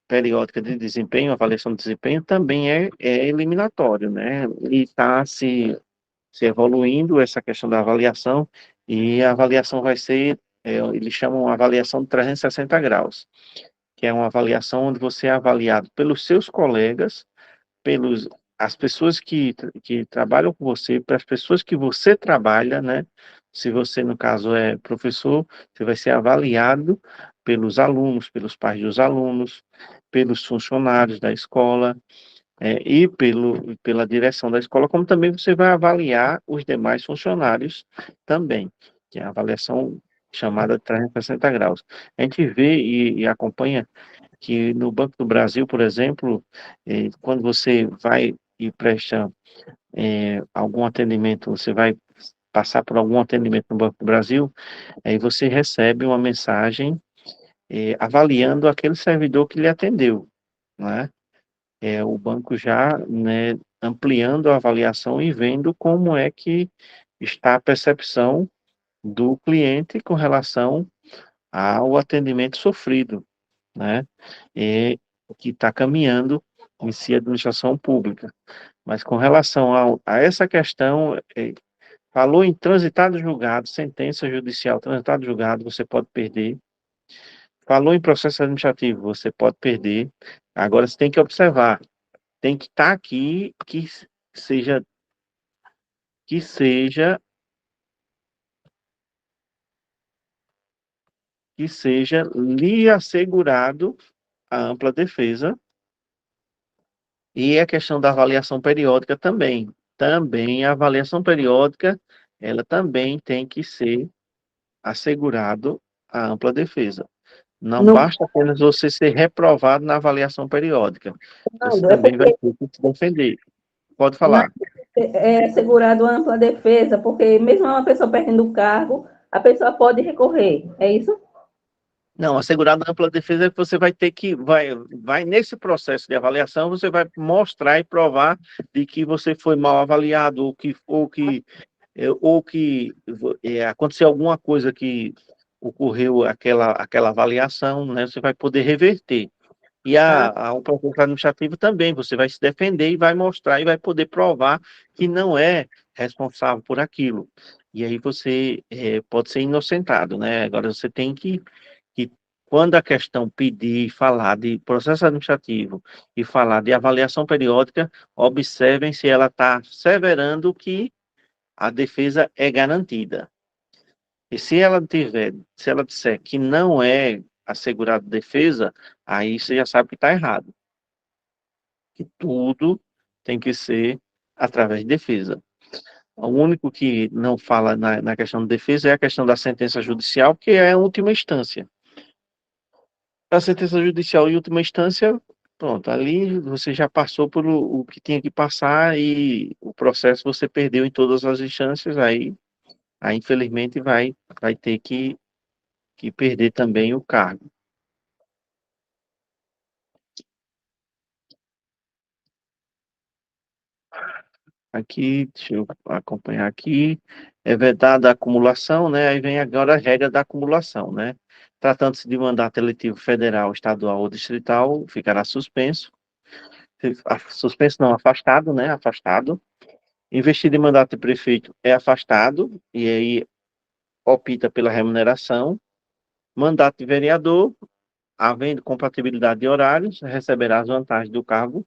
periódica de desempenho, avaliação de desempenho, também é eliminatório, né? E está se evoluindo essa questão da avaliação, e a avaliação vai ser, eles chamam uma avaliação de 360 graus, que é uma avaliação onde você é avaliado pelos seus colegas, pelos as pessoas que trabalham com você, para as pessoas que você trabalha, né? Se você, no caso, é professor, você vai ser avaliado pelos alunos, pelos pais dos alunos, pelos funcionários da escola, e pela direção da escola, como também você vai avaliar os demais funcionários também, que é a avaliação chamada 360 graus. A gente vê e acompanha que no Banco do Brasil, por exemplo, quando você vai e presta algum atendimento, você vai passar por algum atendimento no Banco do Brasil, aí você recebe uma mensagem avaliando aquele servidor que lhe atendeu, né? O banco já, né, ampliando a avaliação e vendo como é que está a percepção do cliente com relação ao atendimento sofrido, né? E que está caminhando em si a administração pública. Mas com relação a essa questão, falou em transitado julgado, sentença judicial, transitado julgado, você pode perder. Falou em processo administrativo, você pode perder. Agora você tem que observar, tem que estar aqui seja que seja que seja lhe assegurado a ampla defesa, e a questão da avaliação periódica também. Também a avaliação periódica, ela também tem que ser assegurado a ampla defesa. Não No basta apenas você ser reprovado na avaliação periódica. Você caso, é também vai porque ter que se defender. Pode não falar. é assegurado ampla defesa, porque mesmo uma pessoa perdendo o cargo, a pessoa pode recorrer, é isso? Não, assegurado na ampla defesa é que você vai ter que, vai nesse processo de avaliação, você vai mostrar e provar de que você foi mal avaliado, ou que aconteceu alguma coisa que ocorreu aquela avaliação, né? Você vai poder reverter. E Ah, o processo administrativo também, você vai se defender e vai mostrar e vai poder provar que não é responsável por aquilo. E aí você pode ser inocentado, né? Agora você tem que quando a questão pedir, falar de processo administrativo e falar de avaliação periódica, observem se ela está severando que a defesa é garantida. E se ela disser que não é assegurado defesa, aí você já sabe que está errado. Que tudo tem que ser através de defesa. O único que não fala na questão de defesa é a questão da sentença judicial, que é a última instância. A sentença judicial em última instância, pronto, ali você já passou por o que tinha que passar e o processo você perdeu em todas as instâncias, aí infelizmente vai ter que que perder também o cargo. Aqui, deixa eu acompanhar aqui, é vedada a acumulação, né? Aí vem agora a regra da acumulação, né? Tratando-se de mandato eletivo federal, estadual ou distrital, ficará suspenso. Suspenso não, afastado, né? Afastado. Investido em mandato de prefeito é afastado, e aí opta pela remuneração. Mandato de vereador, havendo compatibilidade de horários, receberá as vantagens do cargo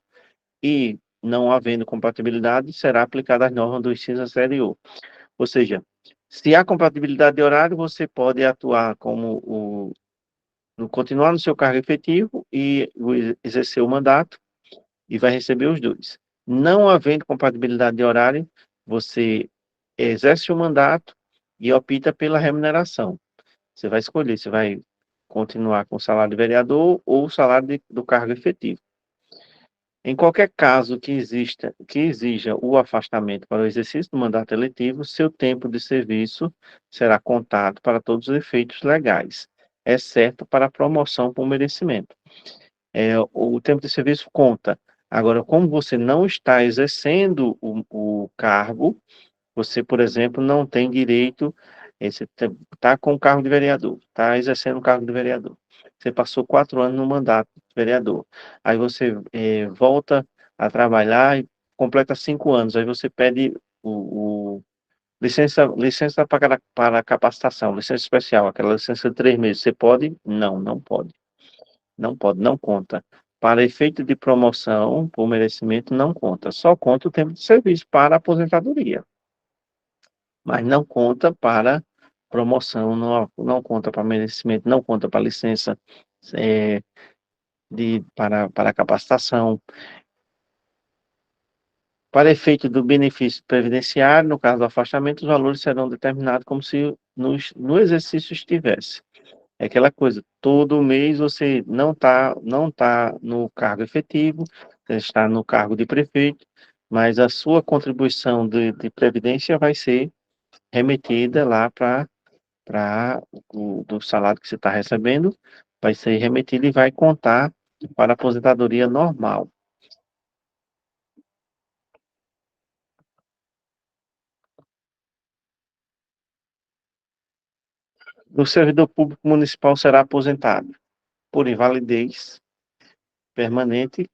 e, não havendo compatibilidade, será aplicada as normas do ensino superior. Ou seja, se há compatibilidade de horário, você pode atuar continuar no seu cargo efetivo e exercer o mandato e vai receber os dois. Não havendo compatibilidade de horário, você exerce o mandato e opta pela remuneração. Você vai escolher se vai continuar com o salário de vereador ou o salário do cargo efetivo. Em qualquer caso que exija o afastamento para o exercício do mandato eletivo, seu tempo de serviço será contado para todos os efeitos legais, exceto para a promoção por merecimento. O tempo de serviço conta. Agora, como você não está exercendo o cargo, você, por exemplo, não tem direito, você está com o cargo de vereador, está exercendo o cargo de vereador. Você passou 4 anos no mandato de vereador. Aí você volta a trabalhar e completa 5 anos. Aí você pede licença para capacitação, licença especial, aquela licença de 3 meses. Você pode? Não, não pode. Não pode, não conta. Para efeito de promoção, por merecimento, não conta. Só conta o tempo de serviço para a aposentadoria, mas não conta para promoção, não conta para merecimento, não conta para licença é, para capacitação. Para efeito do benefício previdenciário, no caso do afastamento, os valores serão determinados como se no exercício estivesse. É aquela coisa, todo mês você não tá no cargo efetivo, você está no cargo de prefeito, mas a sua contribuição de previdência vai ser remetida lá para do salário que você está recebendo, vai ser remetido e vai contar para a aposentadoria normal. O servidor público municipal será aposentado por invalidez permanente,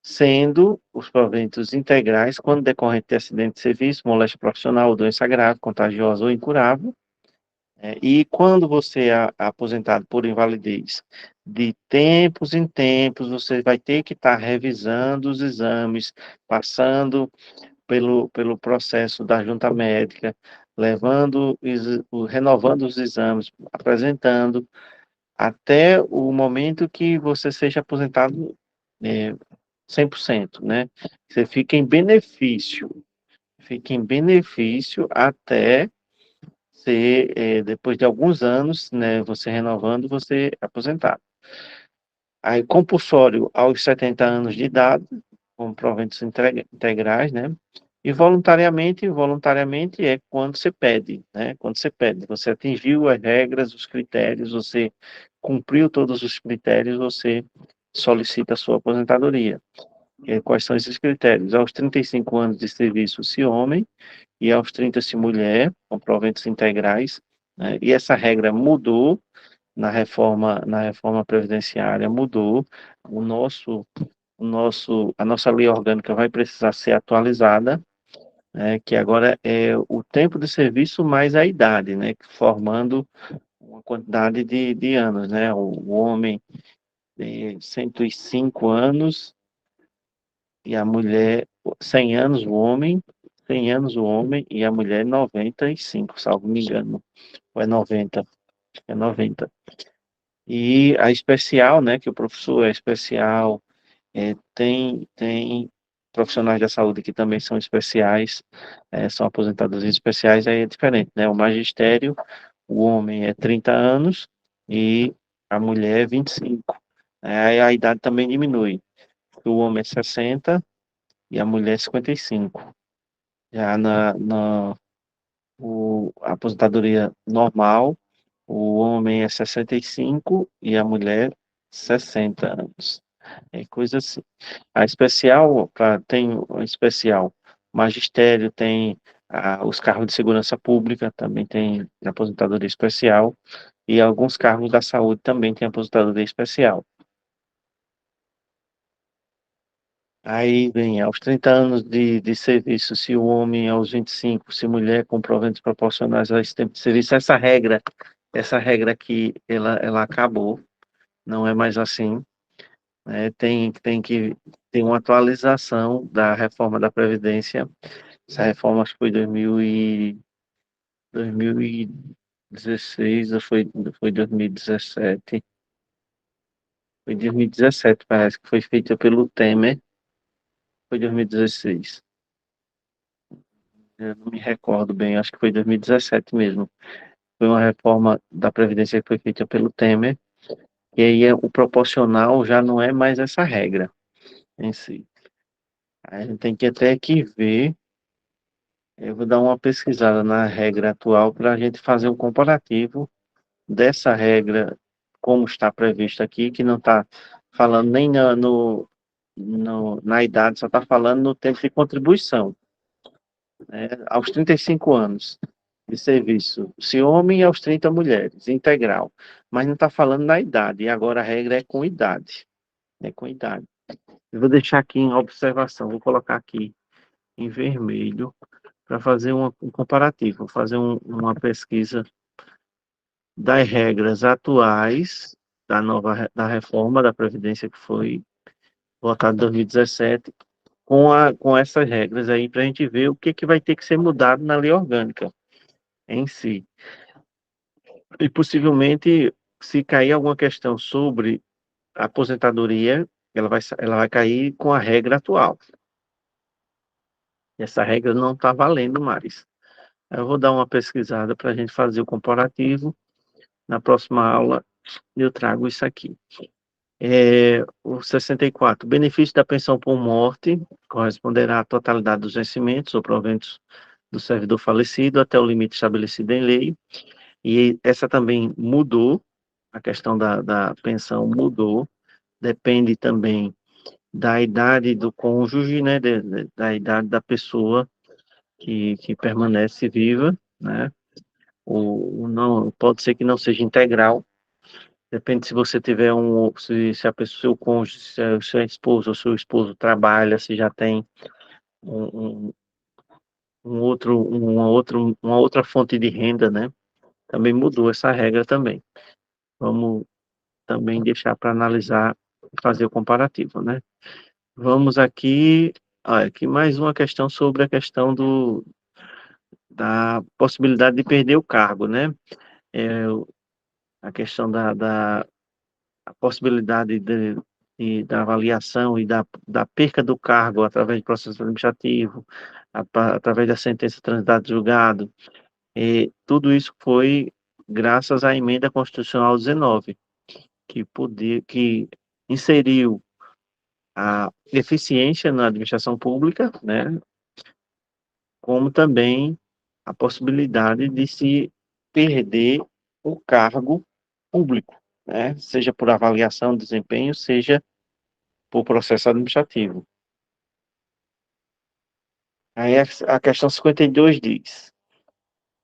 sendo os proventos integrais quando decorrente de acidente de serviço, moléstia profissional, doença grave, contagiosa ou incurável. E quando você é aposentado por invalidez, de tempos em tempos, você vai ter que estar revisando os exames, passando pelo processo da junta médica, renovando os exames, apresentando, até o momento que você seja aposentado 100%, né? Você fica em benefício até ser, depois de alguns anos, né, você renovando, você é aposentado. Aí, compulsório aos 70 anos de idade, com proventos integrais, né? E voluntariamente é quando você pede, né? Quando você pede, você atingiu as regras, os critérios, você cumpriu todos os critérios, você solicita a sua aposentadoria. Quais são esses critérios? Aos 35 anos de serviço, se homem, e aos 30 se mulher, com proventos integrais, né? E essa regra mudou na reforma previdenciária, mudou. A nossa lei orgânica vai precisar ser atualizada, né? Que agora é o tempo de serviço mais a idade, né? Formando uma quantidade de anos, né? O homem tem 105 anos e a mulher 100 anos o homem, 100 anos o homem e a mulher 95, salvo me engano. Ou é 90? É 90. E a especial, né, que o professor é especial, tem profissionais da saúde que também são especiais, são aposentadorias especiais, aí é diferente, né? O magistério, o homem é 30 anos e a mulher é 25. Aí a idade também diminui. O homem é 60 e a mulher é 55. Já a aposentadoria normal, O homem é 65 e a mulher 60 anos. É coisa assim. A especial, tem o especial magistério, tem os cargos de segurança pública, também tem aposentadoria especial, e alguns cargos da saúde também tem aposentadoria especial. Aí vem, aos 30 anos de serviço, se o homem aos 25, se mulher com proventos proporcionais a esse tempo de serviço, essa regra aqui, ela acabou, não é mais assim, né? Tem que ter uma atualização da reforma da Previdência. Essa reforma acho que foi 2016 ou foi 2017? Foi 2017, parece que foi feita pelo Temer, foi 2016. Eu não me recordo bem, acho que foi 2017 mesmo. Foi uma reforma da Previdência que foi feita pelo Temer, e aí o proporcional já não é mais essa regra em si. A gente tem que até que ver, eu vou dar uma pesquisada na regra atual para a gente fazer um comparativo dessa regra, como está previsto aqui, que não está falando nem na idade, só está falando no tempo de contribuição, né? Aos 35 anos de serviço, se homem, e aos 30 mulheres, integral. Mas não está falando na idade, e agora a regra é com idade. É com idade. Eu vou deixar aqui em observação, vou colocar aqui em vermelho para fazer um comparativo, vou fazer uma pesquisa das regras atuais da reforma da Previdência que foi votada em 2017 com essas regras aí para a gente ver o que vai ter que ser mudado na lei orgânica em si. E possivelmente, se cair alguma questão sobre a aposentadoria, ela vai cair com a regra atual. E essa regra não está valendo mais. Eu vou dar uma pesquisada para a gente fazer o comparativo. Na próxima aula, eu trago isso aqui. O 64. Benefício da pensão por morte corresponderá à totalidade dos vencimentos ou proventos do servidor falecido até o limite estabelecido em lei. E essa também mudou, a questão da pensão mudou, depende também da idade do cônjuge, né, da idade da pessoa que permanece viva, né? Não, pode ser que não seja integral, depende se você tiver se a pessoa, seu cônjuge, se a esposa ou seu esposo trabalha, se já tem um, um uma outra fonte de renda, né? Também mudou essa regra também. Vamos também deixar para analisar, fazer o comparativo, né? Vamos aqui, aqui mais uma questão sobre a questão da possibilidade de perder o cargo, né? É, a questão da a possibilidade da avaliação e da perca do cargo através de processo administrativo, através da sentença transitada de julgado. E tudo isso foi graças à emenda constitucional 19, que inseriu a eficiência na administração pública, né, como também a possibilidade de se perder o cargo público, né, seja por avaliação de desempenho, seja por processo administrativo. Aí a questão 52 diz: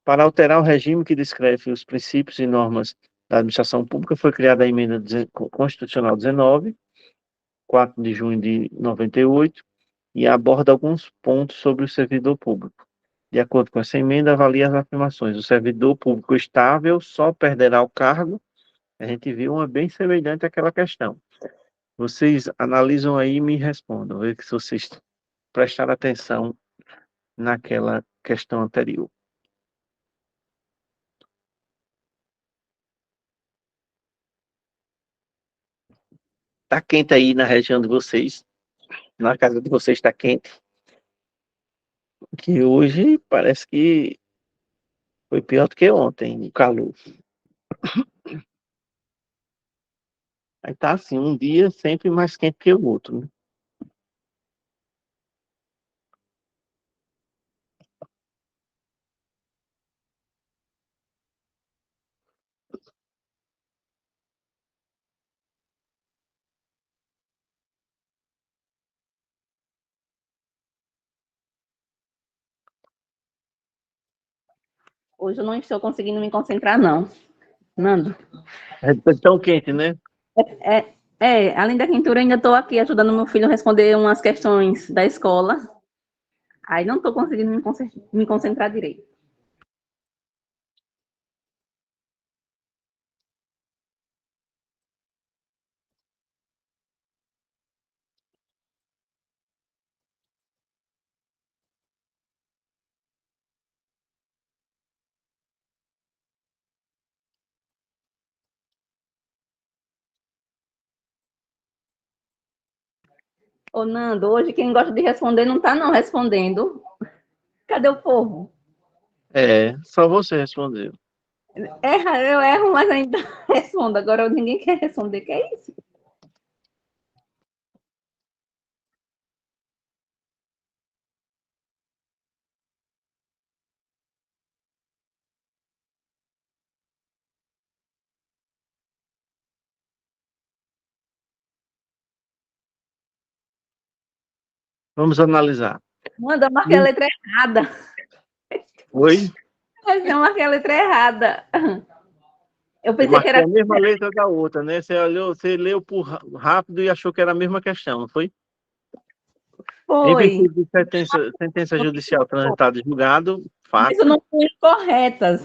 para alterar o regime que descreve os princípios e normas da administração pública, foi criada a emenda constitucional 19, 4 de junho de 98, e aborda alguns pontos sobre o servidor público. De acordo com essa emenda, avalia as afirmações. O servidor público estável só perderá o cargo. A gente viu uma bem semelhante àquela questão. Vocês analisam aí e me respondam. Ver se vocês prestaram atenção naquela questão anterior. Tá quente aí na região de vocês? Na casa de vocês está quente? Que hoje parece que foi pior do que ontem, o calor. Aí tá assim, um dia sempre mais quente que o outro, né? Hoje eu não estou conseguindo me concentrar, não. Nando. É tão quente, né? Além da quentura, ainda estou aqui ajudando meu filho a responder umas questões da escola. Aí não estou conseguindo me concentrar direito. Ô, Nando, hoje quem gosta de responder não está não respondendo. Cadê o povo? Só você respondeu. Eu erro, mas ainda respondo. Agora ninguém quer responder, que é isso? Vamos analisar. Manda, eu marquei a letra errada. Oi? Mas eu marquei a letra errada. Eu Eu pensei que marquei era. a mesma letra da outra, né? Você leu por rápido e achou que era a mesma questão, não foi? Em Foi. virtude de sentença judicial transitada e julgado, Mas eu fato, não fui corretas.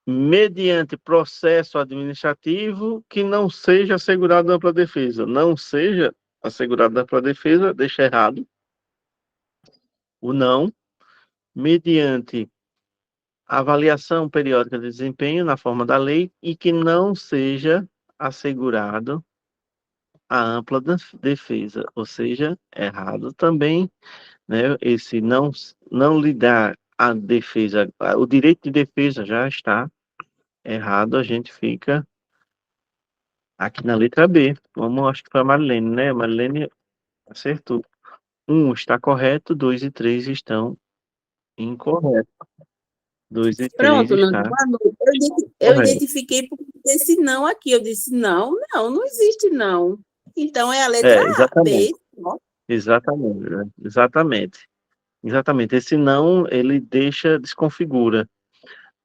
mediante processo administrativo que não seja assegurado ampla defesa. Não seja assegurado ampla defesa, deixa errado. O não, mediante avaliação periódica de desempenho na forma da lei e que não seja assegurado a ampla defesa, ou seja, errado também, né? Esse não lhe dá a defesa, o direito de defesa já está errado, a gente fica aqui na letra B. Vamos, acho que foi a Marilene, né? A Marilene acertou. 1 está correto, 2 e 3 estão incorretos. 2 e 3 Pronto, Nando, está boa noite. Eu correto. identifiquei por esse não aqui. Eu disse, não existe não. Então, é a letra A, B. Exatamente. Exatamente, né? Exatamente. Esse não, ele desconfigura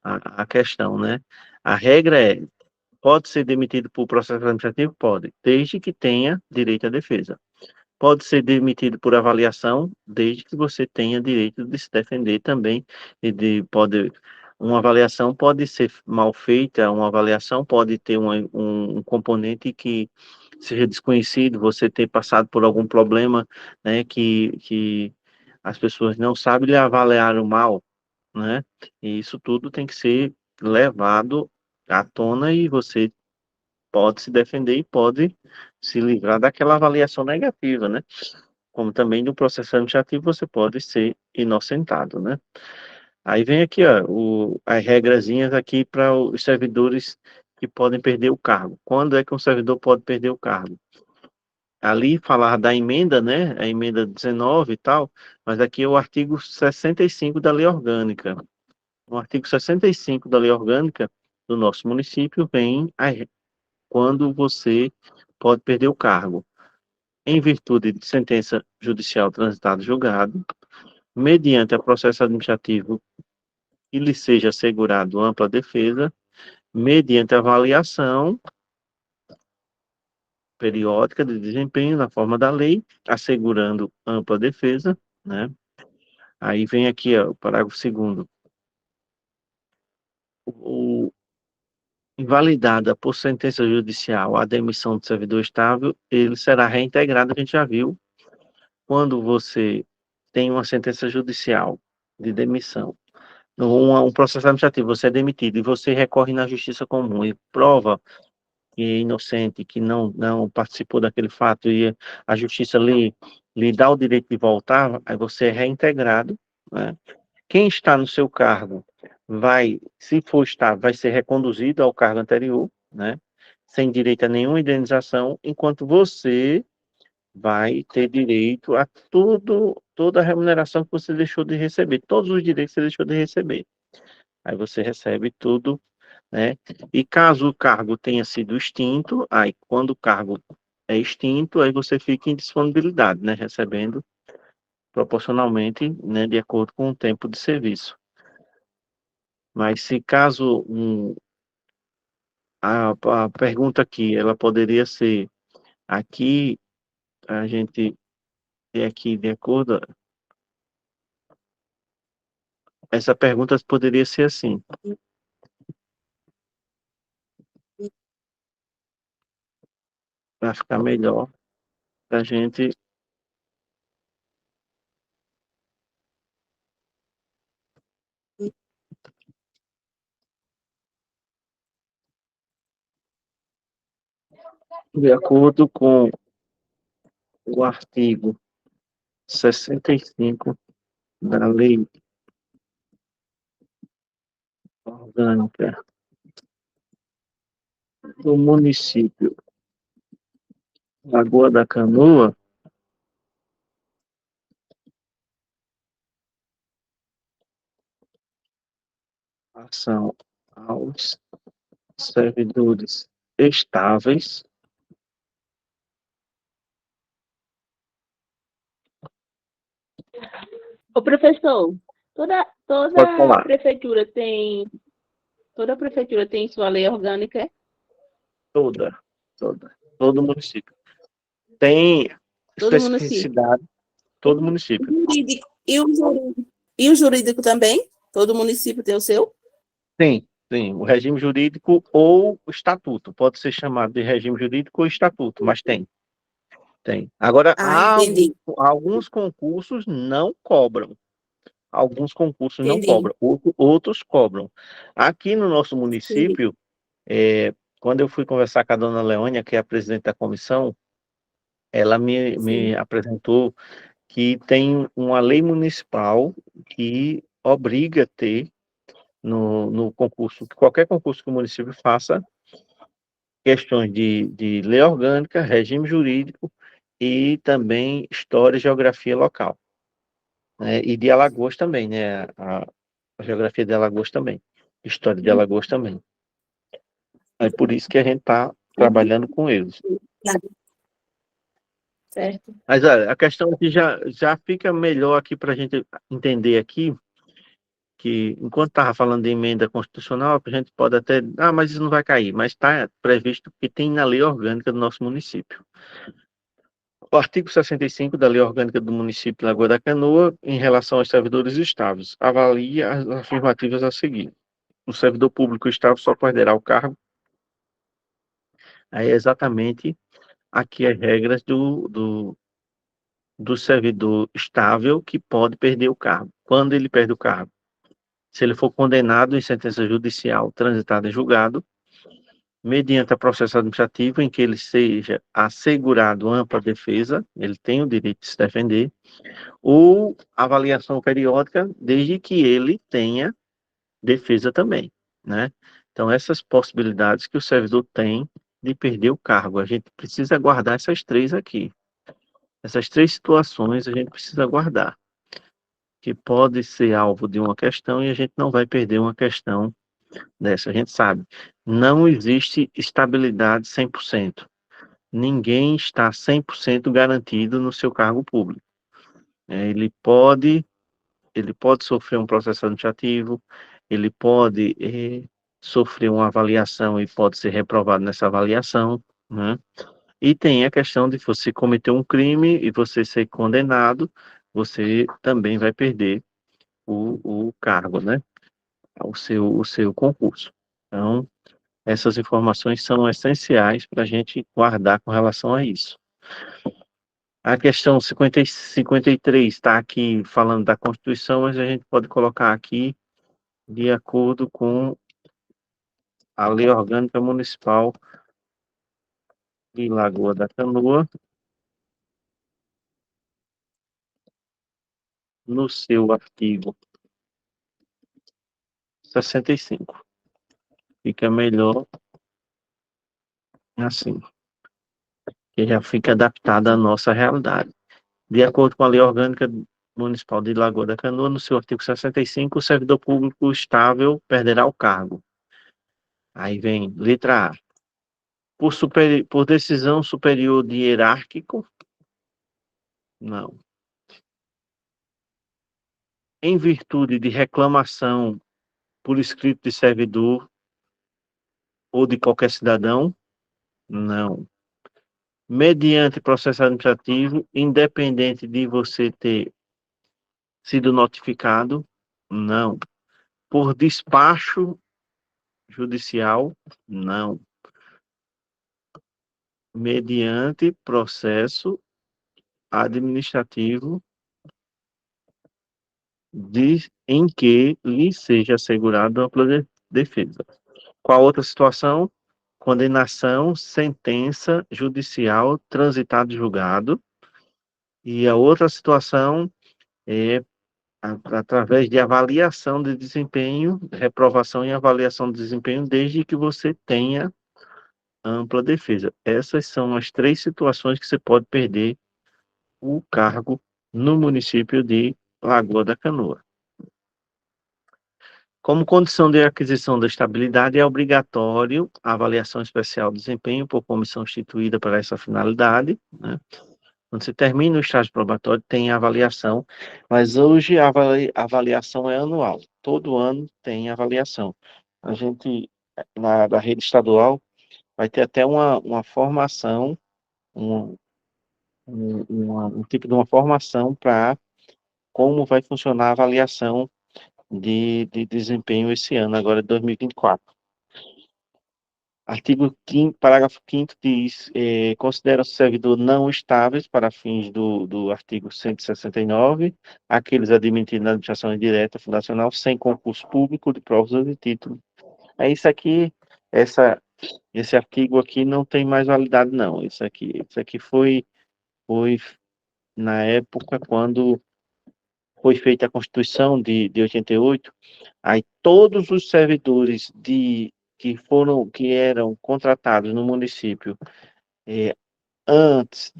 a questão, né? A regra é, pode ser demitido por processo administrativo? Pode, desde que tenha direito à defesa. Pode ser demitido por avaliação, desde que você tenha direito de se defender também. Uma avaliação pode ser mal feita, uma avaliação pode ter um componente que seja desconhecido, você ter passado por algum problema, né, que as pessoas não sabem lhe avaliar o mal, né? E isso tudo tem que ser levado à tona e você pode se defender e pode se livrar daquela avaliação negativa, né? Como também no processo administrativo você pode ser inocentado, né? Aí vem aqui, ó, as regrazinhas aqui para os servidores que podem perder o cargo. Quando é que um servidor pode perder o cargo? Ali falar da emenda, né? A emenda 19 e tal, mas aqui é o artigo 65 da Lei Orgânica. No artigo 65 da Lei Orgânica do nosso município vem quando você pode perder o cargo. Em virtude de sentença judicial transitada e julgado, mediante a processo administrativo que lhe seja assegurado ampla defesa, mediante avaliação periódica de desempenho na forma da lei, assegurando ampla defesa, né? Aí vem aqui, ó, o parágrafo 2º. O, invalidada por sentença judicial a demissão do servidor estável, ele será reintegrado, a gente já viu, quando você tem uma sentença judicial de demissão, um processo administrativo, você é demitido e você recorre na justiça comum e prova que é inocente, que não participou daquele fato e a justiça lhe dá o direito de voltar, aí você é reintegrado, né? Quem está no seu cargo se for estar, vai ser reconduzido ao cargo anterior, né? Sem direito a nenhuma indenização, enquanto você vai ter direito a toda a remuneração que você deixou de receber, todos os direitos que você deixou de receber. Aí você recebe tudo, né? E caso o cargo tenha sido extinto, aí quando o cargo é extinto, aí você fica em disponibilidade, né? Recebendo proporcionalmente, né, de acordo com o tempo de serviço. Mas se caso a pergunta aqui, ela poderia ser, aqui a gente tem aqui de acordo, essa pergunta poderia ser assim, para ficar melhor, para a gente de acordo com o artigo 65 da Lei Orgânica do município Lagoa da Canoa, ação aos servidores estáveis, Ô, professor, pode toda falar, prefeitura tem, toda prefeitura tem sua lei orgânica, é? todo município. Tem Todo município. especificidade, todo município. Jurídico. E o jurídico também? Todo município tem o seu? Tem, o regime jurídico ou o estatuto, pode ser chamado de regime jurídico ou estatuto, mas tem. Agora, Ah, entendi. alguns concursos não cobram. Alguns concursos não Entendi. cobram, outros cobram. Aqui no nosso Entendi. município, quando eu fui conversar com a dona Leônia, que é a presidente da comissão, ela me Sim. apresentou que tem uma lei municipal que obriga a ter no concurso, qualquer concurso que o município faça, questões de lei orgânica, regime jurídico e também história e geografia local, né? E de Alagoas também, né? A geografia de Alagoas também, história de Alagoas também. É por isso que a gente está trabalhando com eles. Certo. Mas olha, a questão aqui já fica melhor aqui para a gente entender aqui, que enquanto estava falando de emenda constitucional, a gente pode até, mas isso não vai cair, mas está previsto que tem na lei orgânica do nosso município. O artigo 65 da Lei Orgânica do Município de Lagoa da Canoa, em relação aos servidores estáveis, avalia as afirmativas a seguir. O servidor público estável só perderá o cargo. Aí é exatamente aqui as regras do servidor estável que pode perder o cargo. Quando ele perde o cargo? Se ele for condenado em sentença judicial transitada em julgado, mediante a processo administrativo em que ele seja assegurado ampla defesa, ele tem o direito de se defender, ou avaliação periódica, desde que ele tenha defesa também, né? Então, essas possibilidades que o servidor tem de perder o cargo, a gente precisa guardar essas três aqui. Essas três situações a gente precisa guardar, que pode ser alvo de uma questão e a gente não vai perder uma questão dessa. A gente sabe, não existe estabilidade 100%. Ninguém está 100% garantido no seu cargo público. Ele pode sofrer um processo administrativo, ele pode sofrer uma avaliação e pode ser reprovado nessa avaliação, né? E tem a questão de você cometer um crime e você ser condenado, você também vai perder o cargo, né? O seu concurso. Então, essas informações são essenciais para a gente guardar com relação a isso. A questão 53 está aqui falando da Constituição, mas a gente pode colocar aqui de acordo com a Lei Orgânica Municipal de Lagoa da Canoa, no seu artigo 65. Fica melhor assim, que já fica adaptada à nossa realidade. De acordo com a Lei Orgânica Municipal de Lagoa da Canoa, no seu artigo 65, o servidor público estável perderá o cargo. Aí vem letra A. Por decisão superior de hierárquico? Não. Em virtude de reclamação por escrito de servidor ou de qualquer cidadão? Não. Mediante processo administrativo, independente de você ter sido notificado? Não. Por despacho judicial? Não. Mediante processo administrativo em que lhe seja assegurada ampla defesa. Qual outra situação? Condenação, sentença judicial, transitado julgado. E a outra situação é através de avaliação de desempenho, reprovação e avaliação de desempenho, desde que você tenha ampla defesa. Essas são as 3 situações que você pode perder o cargo no município de Lagoa da Canoa. Como condição de aquisição da estabilidade, é obrigatório a avaliação especial de desempenho por comissão instituída para essa finalidade, né? Quando você termina o estágio probatório, tem a avaliação, mas hoje a avaliação é anual. Todo ano tem avaliação. A gente, da rede estadual, vai ter até uma formação, um tipo de uma formação para como vai funcionar a avaliação de desempenho esse ano, agora de 2024. Artigo 5º, parágrafo 5º diz, considera o servidor não estáveis para fins do artigo 169, aqueles admitidos na administração indireta fundacional sem concurso público de provas ou de título. É isso aqui, esse artigo aqui não tem mais validade, não. Isso aqui foi na época quando foi feita a Constituição de 88, aí todos os servidores que eram contratados no município antes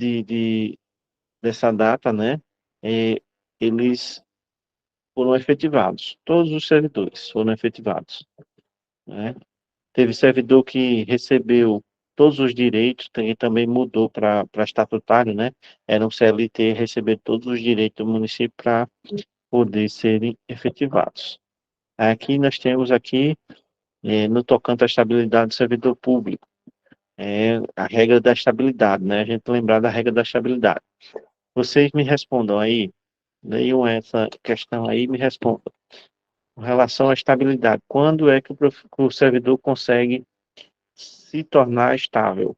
dessa data, né, eles foram efetivados. Todos os servidores foram efetivados, né? Teve servidor que recebeu todos os direitos, também mudou para estatutário, né? Era um CLT receber todos os direitos do município para poder serem efetivados. Aqui nós temos aqui, no tocante à estabilidade do servidor público, a regra da estabilidade, né? A gente lembrar da regra da estabilidade. Vocês me respondam aí, leiam essa questão aí e me respondam. Com relação à estabilidade, quando é que o servidor consegue se tornar estável?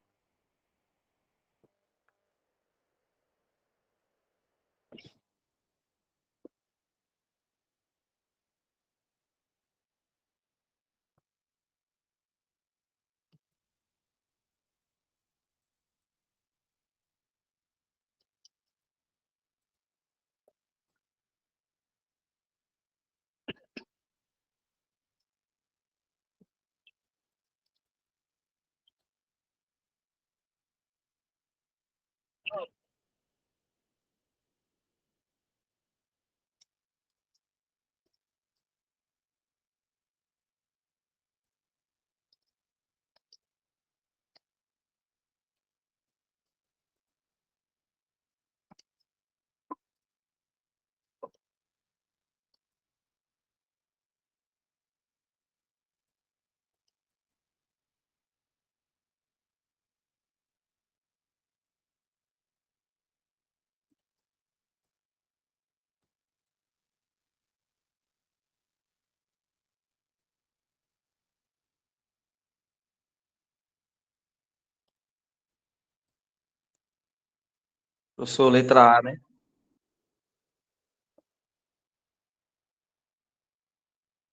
Eu sou letra A, né?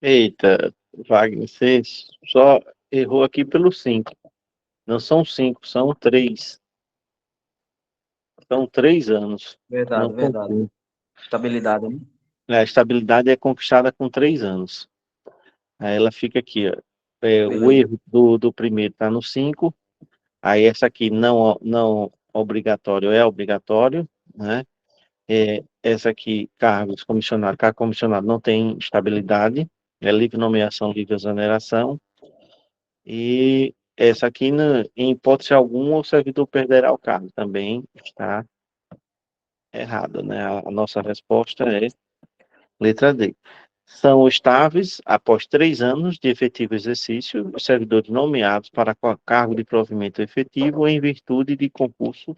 Eita, Wagner, você só errou aqui pelo 5. Não são 5, são 3. São 3 anos. Não Verdade, verdade. conclui. Estabilidade, né? A estabilidade é conquistada com 3 anos. Aí ela fica aqui, ó. O Beleza. erro do primeiro está no 5. Aí essa aqui não obrigatório é obrigatório, né? Essa aqui, cargo comissionado não tem estabilidade, é livre nomeação, livre exoneração. E essa aqui, em hipótese alguma, o servidor perderá o cargo. Também está errada, né? A nossa resposta é letra D. São estáveis após 3 anos de efetivo exercício, os servidores nomeados para cargo de provimento efetivo em virtude de concurso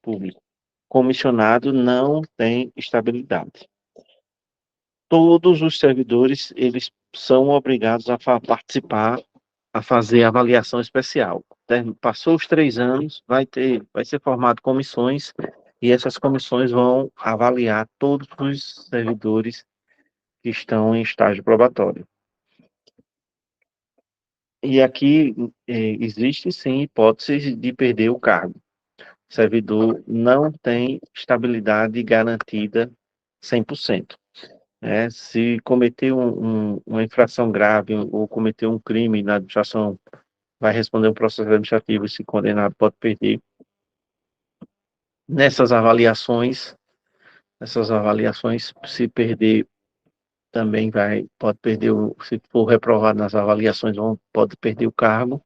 público. Comissionado não tem estabilidade. Todos os servidores, eles são obrigados a participar, a fazer avaliação especial. Passou os 3 anos, vai ser formado comissões, e essas comissões vão avaliar todos os servidores que estão em estágio probatório. E aqui existe sim hipótese de perder o cargo. O servidor não tem estabilidade garantida 100%. Se cometer uma infração grave ou cometer um crime na administração, vai responder um processo administrativo e, se condenado, pode perder. Nessas avaliações, se perder, também pode perder, se for reprovado nas avaliações, pode perder o cargo.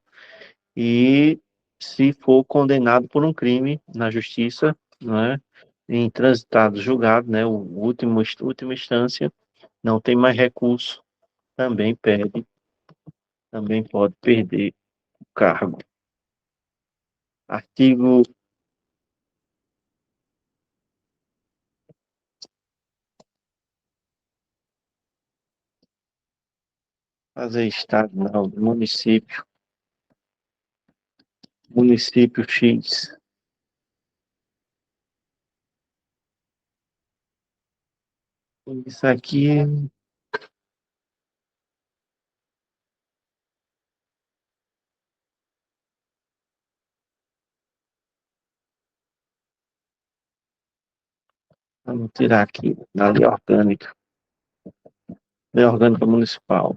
E se for condenado por um crime na justiça, né, em transitado julgado, né, última instância, não tem mais recurso, também pode perder o cargo. Artigo fazer estado, não, município X. Isso aqui vamos tirar aqui na lei orgânica municipal.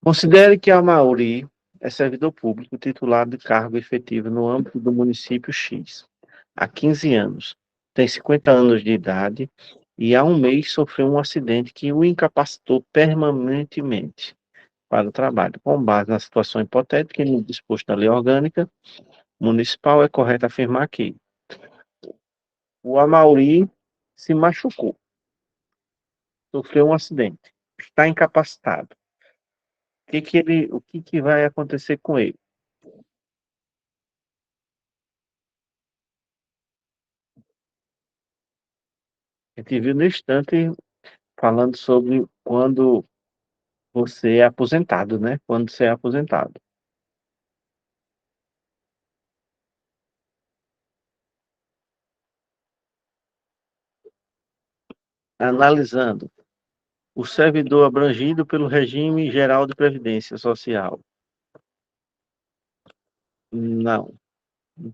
Considere que a Mauri é servidor público titulado de cargo efetivo no âmbito do município X, há 15 anos, tem 50 anos de idade e há um mês sofreu um acidente que o incapacitou permanentemente para o trabalho. Com base na situação hipotética e no disposto da lei orgânica municipal, é correto afirmar que o Amauri se machucou, sofreu um acidente, está incapacitado. O que vai acontecer com ele? A gente viu no instante falando sobre quando você é aposentado, né? Quando você é aposentado. Analisando, o servidor abrangido pelo regime geral de previdência social. Não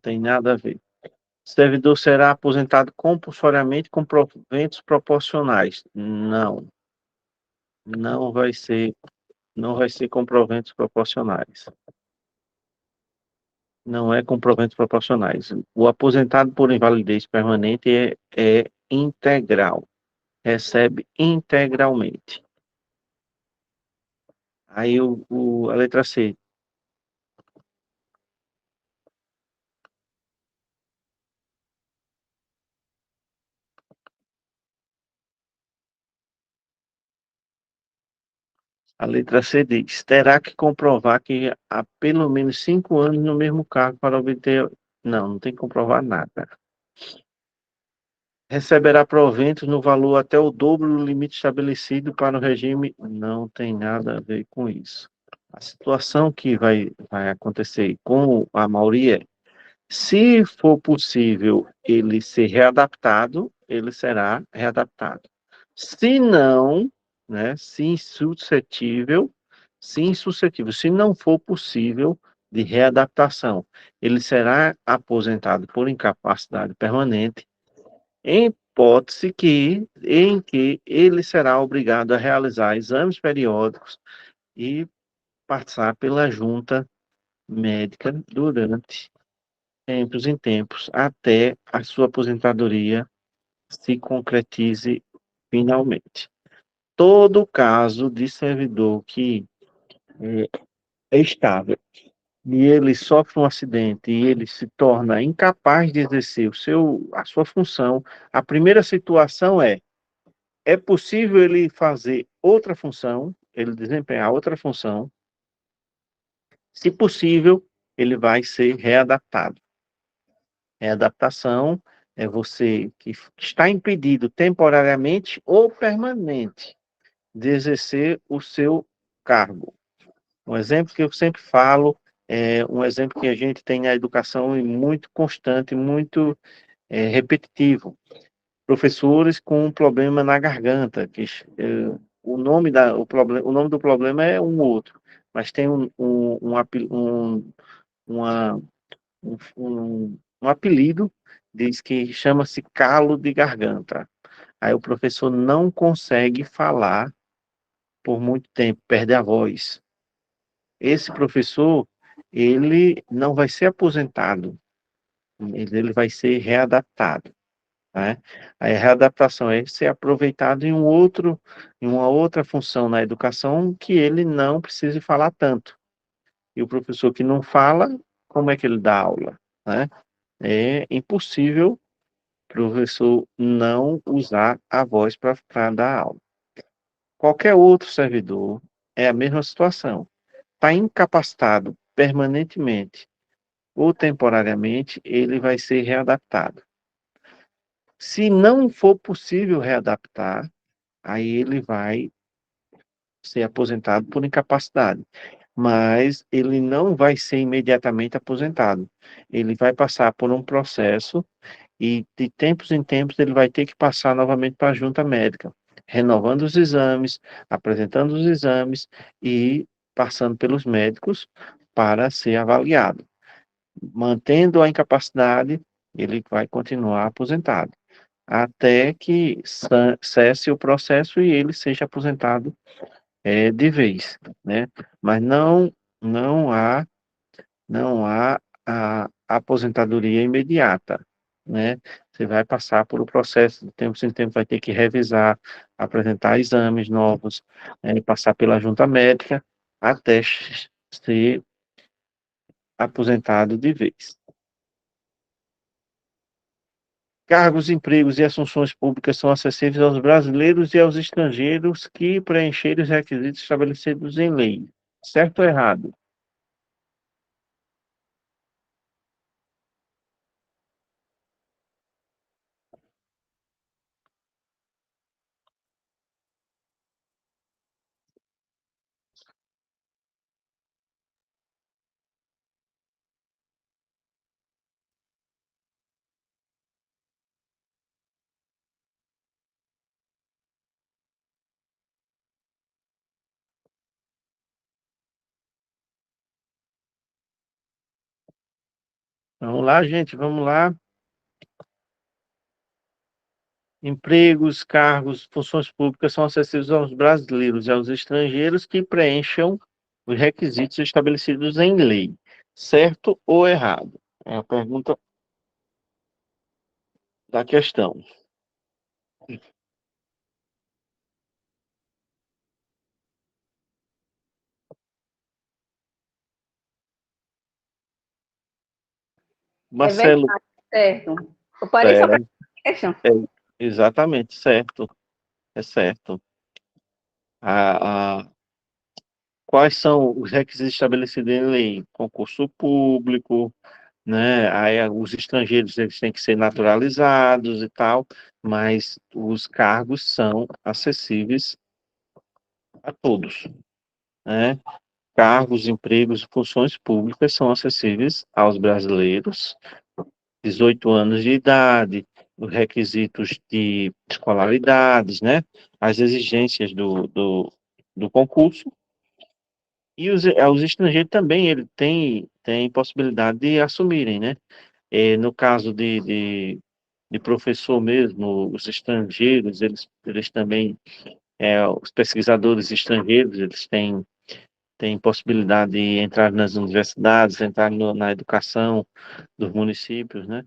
tem nada a ver. O servidor será aposentado compulsoriamente com proventos proporcionais. Não vai ser com proventos proporcionais. Não é com proventos proporcionais. O aposentado por invalidez permanente é integral. Recebe integralmente. Aí a letra C. A letra C diz: terá que comprovar que há pelo menos 5 anos no mesmo cargo para obter. Não tem que comprovar nada. Receberá proventos no valor até o dobro do limite estabelecido para o regime. Não tem nada a ver com isso. A situação que vai acontecer com a maioria, se for possível ele ser readaptado, ele será readaptado. Se não, né, se insuscetível, se não for possível de readaptação, ele será aposentado por incapacidade permanente, em hipótese em que ele será obrigado a realizar exames periódicos e passar pela junta médica durante tempos em tempos, até a sua aposentadoria se concretize finalmente. Todo caso de servidor que é estável e ele sofre um acidente e ele se torna incapaz de exercer a sua função, a primeira situação é possível ele fazer outra função, ele desempenhar outra função, se possível, ele vai ser readaptado. Readaptação é você que está impedido temporariamente ou permanente de exercer o seu cargo. Um exemplo que eu sempre falo, um exemplo que a gente tem na educação e muito constante, muito repetitivo. Professores com um problema na garganta, o nome do problema é um outro, mas tem uma- um apelido, diz que chama-se calo de garganta. Aí o professor não consegue falar por muito tempo, perde a voz. Esse professor, ele não vai ser aposentado, ele vai ser readaptado, né? A readaptação é ser aproveitado em uma outra função na educação que ele não precise falar tanto. E o professor que não fala, como é que ele dá aula, né? É impossível o professor não usar a voz para dar aula. Qualquer outro servidor é a mesma situação. Está incapacitado permanentemente ou temporariamente, ele vai ser readaptado. Se não for possível readaptar, aí ele vai ser aposentado por incapacidade. Mas ele não vai ser imediatamente aposentado. Ele vai passar por um processo e de tempos em tempos ele vai ter que passar novamente para a junta médica, renovando os exames, apresentando os exames e passando pelos médicos para ser avaliado. Mantendo a incapacidade, ele vai continuar aposentado, até que cesse o processo e ele seja aposentado de vez, né? Mas não há não há a aposentadoria imediata, né? Você vai passar por um processo, de tempos em tempos vai ter que revisar, apresentar exames novos, passar pela junta médica, até ser aposentado de vez. Cargos, empregos e assunções públicas são acessíveis aos brasileiros e aos estrangeiros que preencherem os requisitos estabelecidos em lei. Certo ou errado? Vamos lá, gente, vamos lá. Empregos, cargos, funções públicas são acessíveis aos brasileiros e aos estrangeiros que preencham os requisitos estabelecidos em lei. Certo ou errado? É a pergunta da questão. É Marcelo, verdade, certo. Eu parei só para é, questão. é exatamente certo. É certo. Quais são os requisitos estabelecidos em lei? Concurso público, né? Aí os estrangeiros eles têm que ser naturalizados e tal, mas os cargos são acessíveis a todos, né? Cargos, empregos e funções públicas são acessíveis aos brasileiros, 18 anos de idade, os requisitos de escolaridades, né? As exigências do concurso. E os estrangeiros também ele tem possibilidade de assumirem, né? No caso de professor mesmo, os estrangeiros, eles também, os pesquisadores estrangeiros, eles têm possibilidade de entrar nas universidades, entrar na educação dos municípios, né?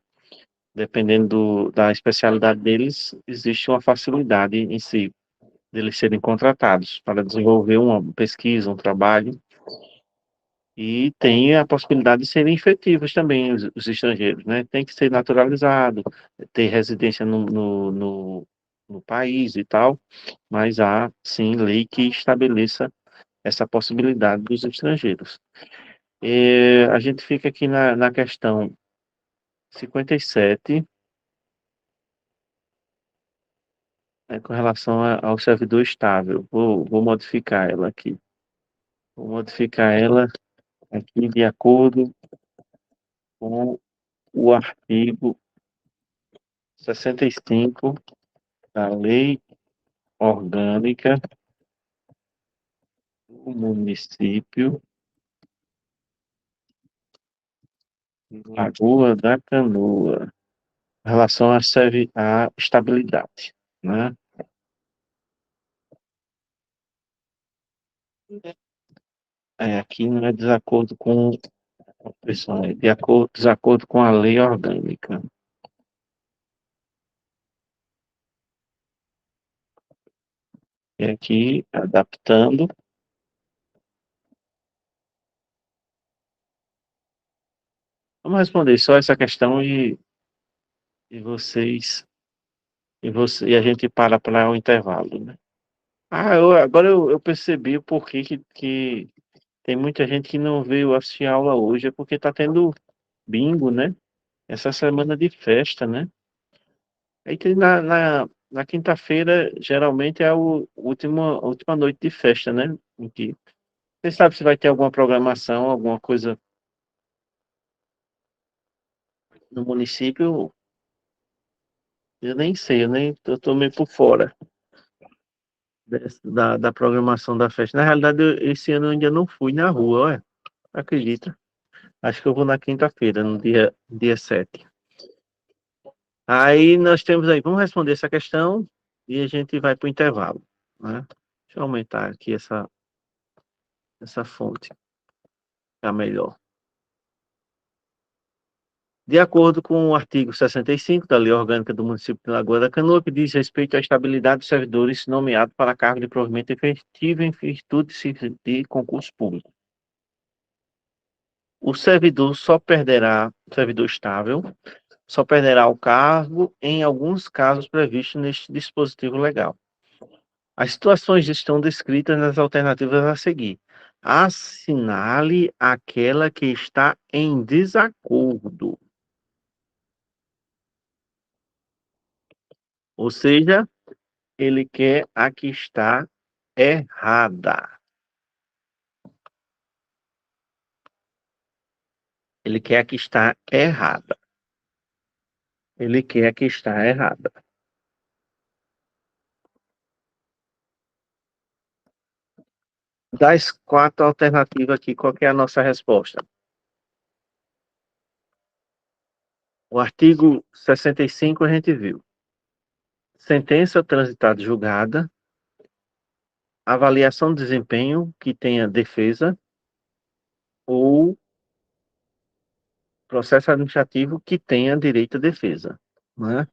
Dependendo da especialidade deles, existe uma facilidade em si, deles serem contratados para desenvolver uma pesquisa, um trabalho. E tem a possibilidade de serem efetivos também os estrangeiros, né? Tem que ser naturalizado, ter residência no país e tal, mas há, sim, lei que estabeleça essa possibilidade dos estrangeiros. A gente fica aqui na questão 57, né, com relação ao servidor estável. Vou modificar ela aqui. Vou modificar ela aqui de acordo com o artigo 65 da Lei Orgânica do Município de Lagoa da Canoa, em relação à estabilidade, né? Aqui não é desacordo com a pessoa, é desacordo com a lei orgânica. E aqui, adaptando. Vamos responder só essa questão e vocês e a gente para o intervalo, né? Agora eu percebi o porquê que tem muita gente que não veio assistir a aula hoje, é porque está tendo bingo, né? Essa semana de festa, né? Aí tem na quinta-feira, geralmente é a última noite de festa, né? Você sabe se vai ter alguma programação, alguma coisa no município? Eu nem sei, eu tô meio por fora da programação da festa. Na realidade, esse ano eu ainda não fui na rua, ué. Acredita? Acho que eu vou na quinta-feira, no dia 7. Aí nós temos aí, vamos responder essa questão e a gente vai para o intervalo, né? Deixa eu aumentar aqui essa fonte, ficar melhor. De acordo com o artigo 65 da Lei Orgânica do Município de Lagoa da Canoa, que diz respeito à estabilidade dos servidores nomeados para cargo de provimento efetivo em virtude de concurso público. O servidor estável, só perderá o cargo em alguns casos previstos neste dispositivo legal. As situações estão descritas nas alternativas a seguir. Assinale aquela que está em desacordo. Ou seja, ele quer a que está errada. Ele quer a que está errada. Ele quer a que está errada. Das 4 alternativas aqui, qual que é a nossa resposta? O artigo 65 a gente viu. Sentença transitada julgada, avaliação de desempenho que tenha defesa ou processo administrativo que tenha direito à defesa, né?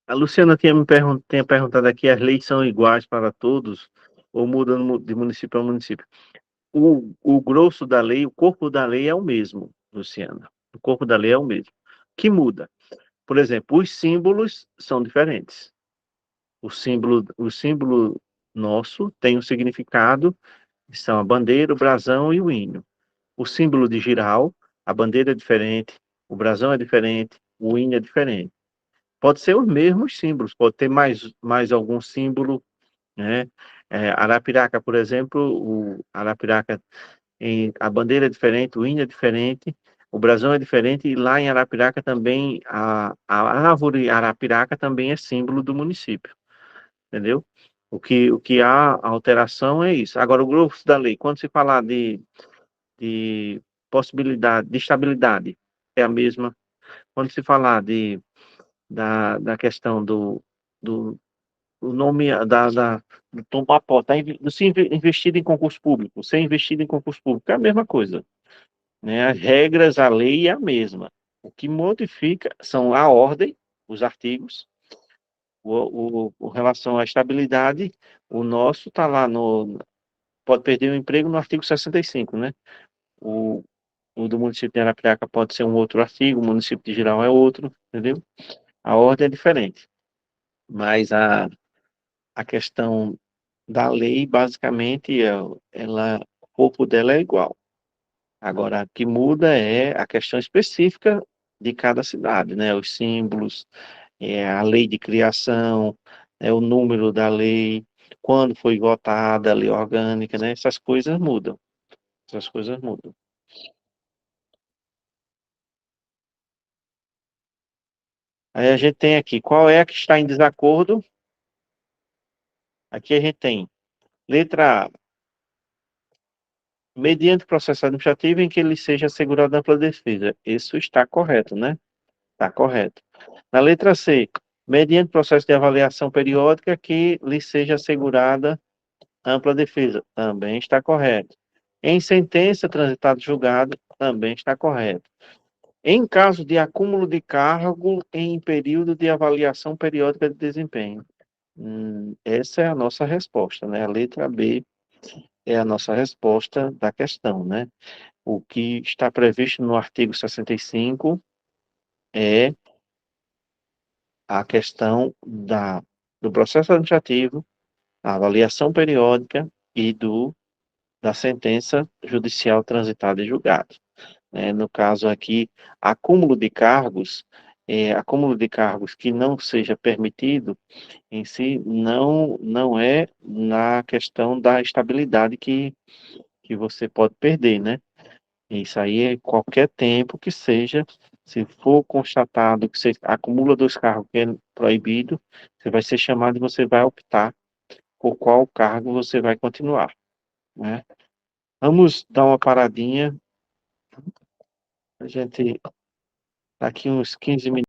A Luciana tinha perguntado aqui, as leis são iguais para todos ou mudam de município a município? O grosso da lei, o corpo da lei é o mesmo, Luciana. O corpo da lei é o mesmo. O que muda? Por exemplo, os símbolos são diferentes. O símbolo nosso tem um significado, que são a bandeira, o brasão e o hino. O símbolo de giral, a bandeira é diferente, o brasão é diferente, o hino é diferente. Pode ser os mesmos símbolos, pode ter mais algum símbolo, né? Arapiraca, por exemplo, o Arapiraca, a bandeira é diferente, o hino é diferente, o brasão é diferente, e lá em Arapiraca também, a árvore Arapiraca também é símbolo do município, entendeu? O que há alteração é isso. Agora, o grosso da lei, quando se falar de possibilidade, de estabilidade, é a mesma. Quando se falar da questão do o nome do tomar posse, do se investido em concurso público, ser investido em concurso público, é a mesma coisa, né? As regras, a lei é a mesma. O que modifica são a ordem, os artigos, o relação à estabilidade, o nosso está lá pode perder o emprego no artigo 65, né? O do município de Arapiraca pode ser um outro artigo, o município de Girau é outro, entendeu? A ordem é diferente, mas a questão da lei, basicamente, o corpo dela é igual. Agora, o que muda é a questão específica de cada cidade, né? Os símbolos, a lei de criação, o número da lei, quando foi votada a lei orgânica, né? Essas coisas mudam. Essas coisas mudam. Aí a gente tem aqui, qual é a que está em desacordo? Aqui a gente tem, letra A, mediante processo administrativo em que ele seja assegurado ampla defesa. Isso está correto, né? Está correto. Na letra C, mediante processo de avaliação periódica que lhe seja assegurada ampla defesa. Também está correto. Em sentença transitada julgado, também está correto. Em caso de acúmulo de cargo em período de avaliação periódica de desempenho. Essa é a nossa resposta, né? A letra B é a nossa resposta da questão, né? O que está previsto no artigo 65 é a questão do processo administrativo, a avaliação periódica e da sentença judicial transitada e julgada. No caso aqui, acúmulo de cargos que não seja permitido em si não é na questão da estabilidade que você pode perder, né? Isso aí é qualquer tempo que seja, se for constatado que você acumula 2 cargos que é proibido, você vai ser chamado e você vai optar por qual cargo você vai continuar, né? Vamos dar uma paradinha, a gente daqui uns 15 minutos.